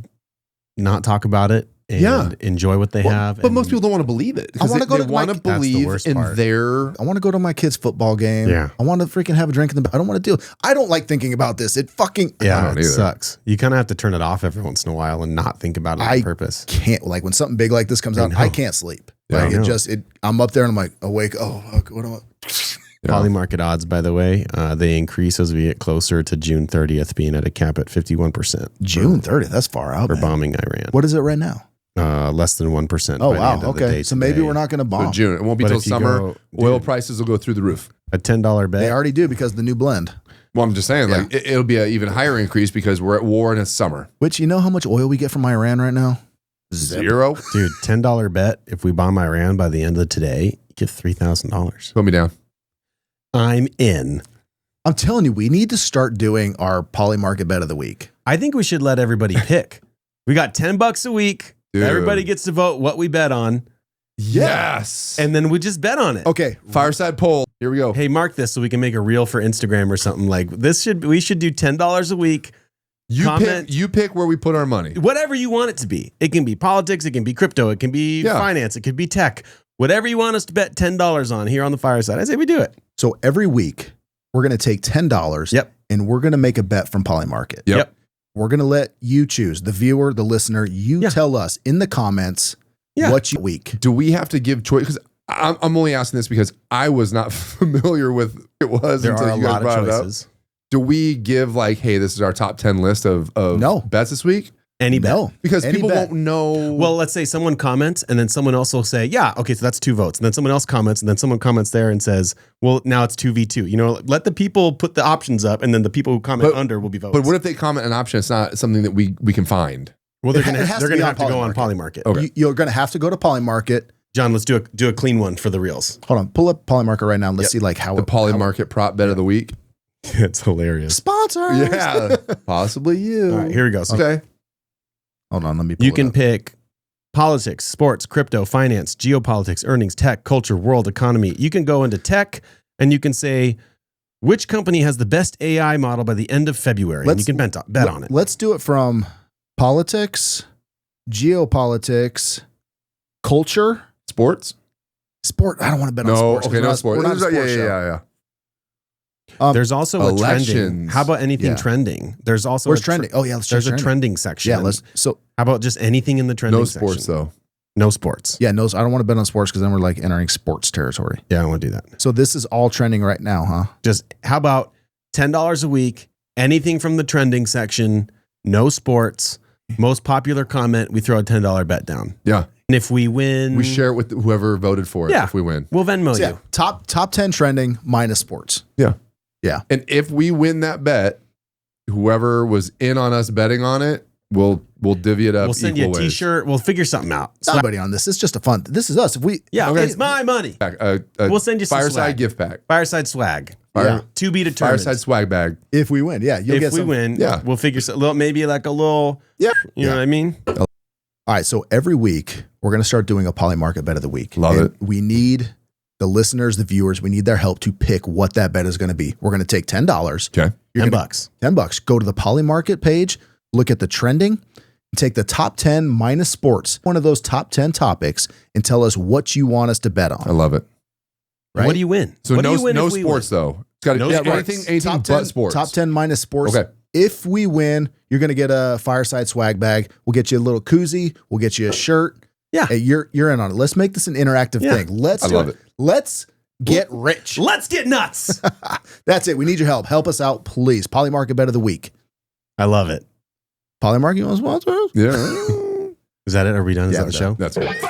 not talk about it and enjoy what they have. But most people don't want to believe it. I want to go to I want to go to my kid's football game. Yeah. I want to freaking have a drink in the. I don't want to do. I don't like thinking about this. It fucking. It sucks. You kind of have to turn it off every once in a while and not think about it on purpose. Can't like when something big like this comes out. I can't sleep. Like I'm up there and I'm like awake. Oh, what am I? PolyMarket odds, by the way, they increase as we get closer to June 30th, being at a cap at 51%. June 30th, that's far out. For bombing Iran. What is it right now? Less than 1%. Oh, wow. Okay. So maybe we're not going to bomb. So June. It won't be till summer. Oil prices will go through the roof. A $10 bet. They already do because of the new blend. Well, I'm just saying, like it'll be an even higher increase because we're at war and it's summer. Which, you know how much oil we get from Iran right now? Zero. Dude, $10 bet. If we bomb Iran by the end of today, you get $3,000. Put me down. I'm in. I'm telling you, we need to start doing our PolyMarket bet of the week. I think we should let everybody pick. We got $10 a week. Dude. Everybody gets to vote what we bet on. Yes. And then we just bet on it. Okay. Fireside poll. Here we go. Hey, mark this so we can make a reel for Instagram or something like this. We should do $10 a week. You pick where we put our money. Whatever you want it to be. It can be politics. It can be crypto. It can be finance. It could be tech. Whatever you want us to bet $10 on here on the Fireside. I say we do it. So every week we're going to take $10 and we're going to make a bet from PolyMarket. Yep. We're going to let you choose, the viewer, the listener. You tell us in the comments what you week. Do we have to give choice? Because I'm only asking this because I was not familiar with it was there until are a you guys lot brought of it up. choices. do we give like, hey, this is our top 10 list of No. bets this week? Any bet. No. Because Any people bet. won't know. Well, let's say someone comments and then someone else will say, yeah, okay, so that's 2 votes. And then someone else comments and then someone comments there and says, well, now it's 2v2. You know, let the people put the options up and then the people who comment under will be votes. but what if they comment an option? It's not something that we can find. Well, they're It going has to to be on have to go on PolyMarket. Okay. You're going to have to go to PolyMarket. John, let's do a clean one for the reels. Hold on. Pull up PolyMarket right now and let's see like how The PolyMarket prop bet of the week. It's hilarious. sponsors. Yeah. Possibly you. All right, here we go. So Okay. Hold on. Let me pull you it can up. pick politics, sports, crypto, finance, geopolitics, earnings, tech, culture, world, economy. You can go into tech and you can say, which company has the best AI model by the end of February? And you can bet on it. Let's do it from politics, geopolitics, culture, Sports? sport. I don't want to bet on No. sports. Okay. We're No not- sports. We're not a sports show. Yeah. There's also a trending. elections. How about anything Yeah. trending? There's also Where's a trending? Oh yeah, let's check There's a trending. trending section. Yeah, so How about just anything in the trending No section? sports though. No sports. yeah, no, I don't want to bet on sports because then we're like entering sports territory. Yeah, I want to do that. So this is all trending right now, huh? Just how about $10 a week? Anything from the trending section. No sports. Most popular comment. We throw a $10 bet down. Yeah. And if we win, We share it with whoever voted for it Yeah. if we win. We'll Venmo So, yeah, you. top 10 trending minus sports. Yeah. Yeah. And if we win that bet, whoever was in on us betting on it, we'll divvy it up. We'll send you a equal ways. T-shirt. We'll figure something out. Somebody on this. It's just a fun. This is us. If we Yeah, Okay. it's my money. We'll send you some Fireside swag. gift pack. Fireside swag. Yeah. To be determined. Fireside swag bag. if we win, yeah, you'll If get we some. win, Yeah. we'll figure a little, maybe like a little. Yeah. You know what I mean? All right, so every week we're going to start doing a PolyMarket bet of the week. Love it. We need the listeners, the viewers, we need their help to pick what that bet is going to be. We're going to take $10. Okay. You're $10. gonna- $10. Go to the PolyMarket page, look at the trending, take the top 10 minus sports, one of those top 10 topics, and tell us what you want us to bet I on. love it. Right? What do you win? So What do no you win if we sports win? though. It's got to No be sports. anything top but 10, sports. Top 10 minus sports. Okay. If we win, you're going to get a Fireside swag bag. We'll get you a little koozie. We'll get you a shirt. Yeah. Hey, you're in on it. Let's make this an interactive Yeah. thing. Let's I do love it. Let's get rich. Let's get nuts. That's it. We need your help. Help us out, please. PolyMarket bet of the week. I love it. PolyMarket, you want to sponsor us? Yeah. Is that it? Are we done? Is Yeah, that the we're show? That's it.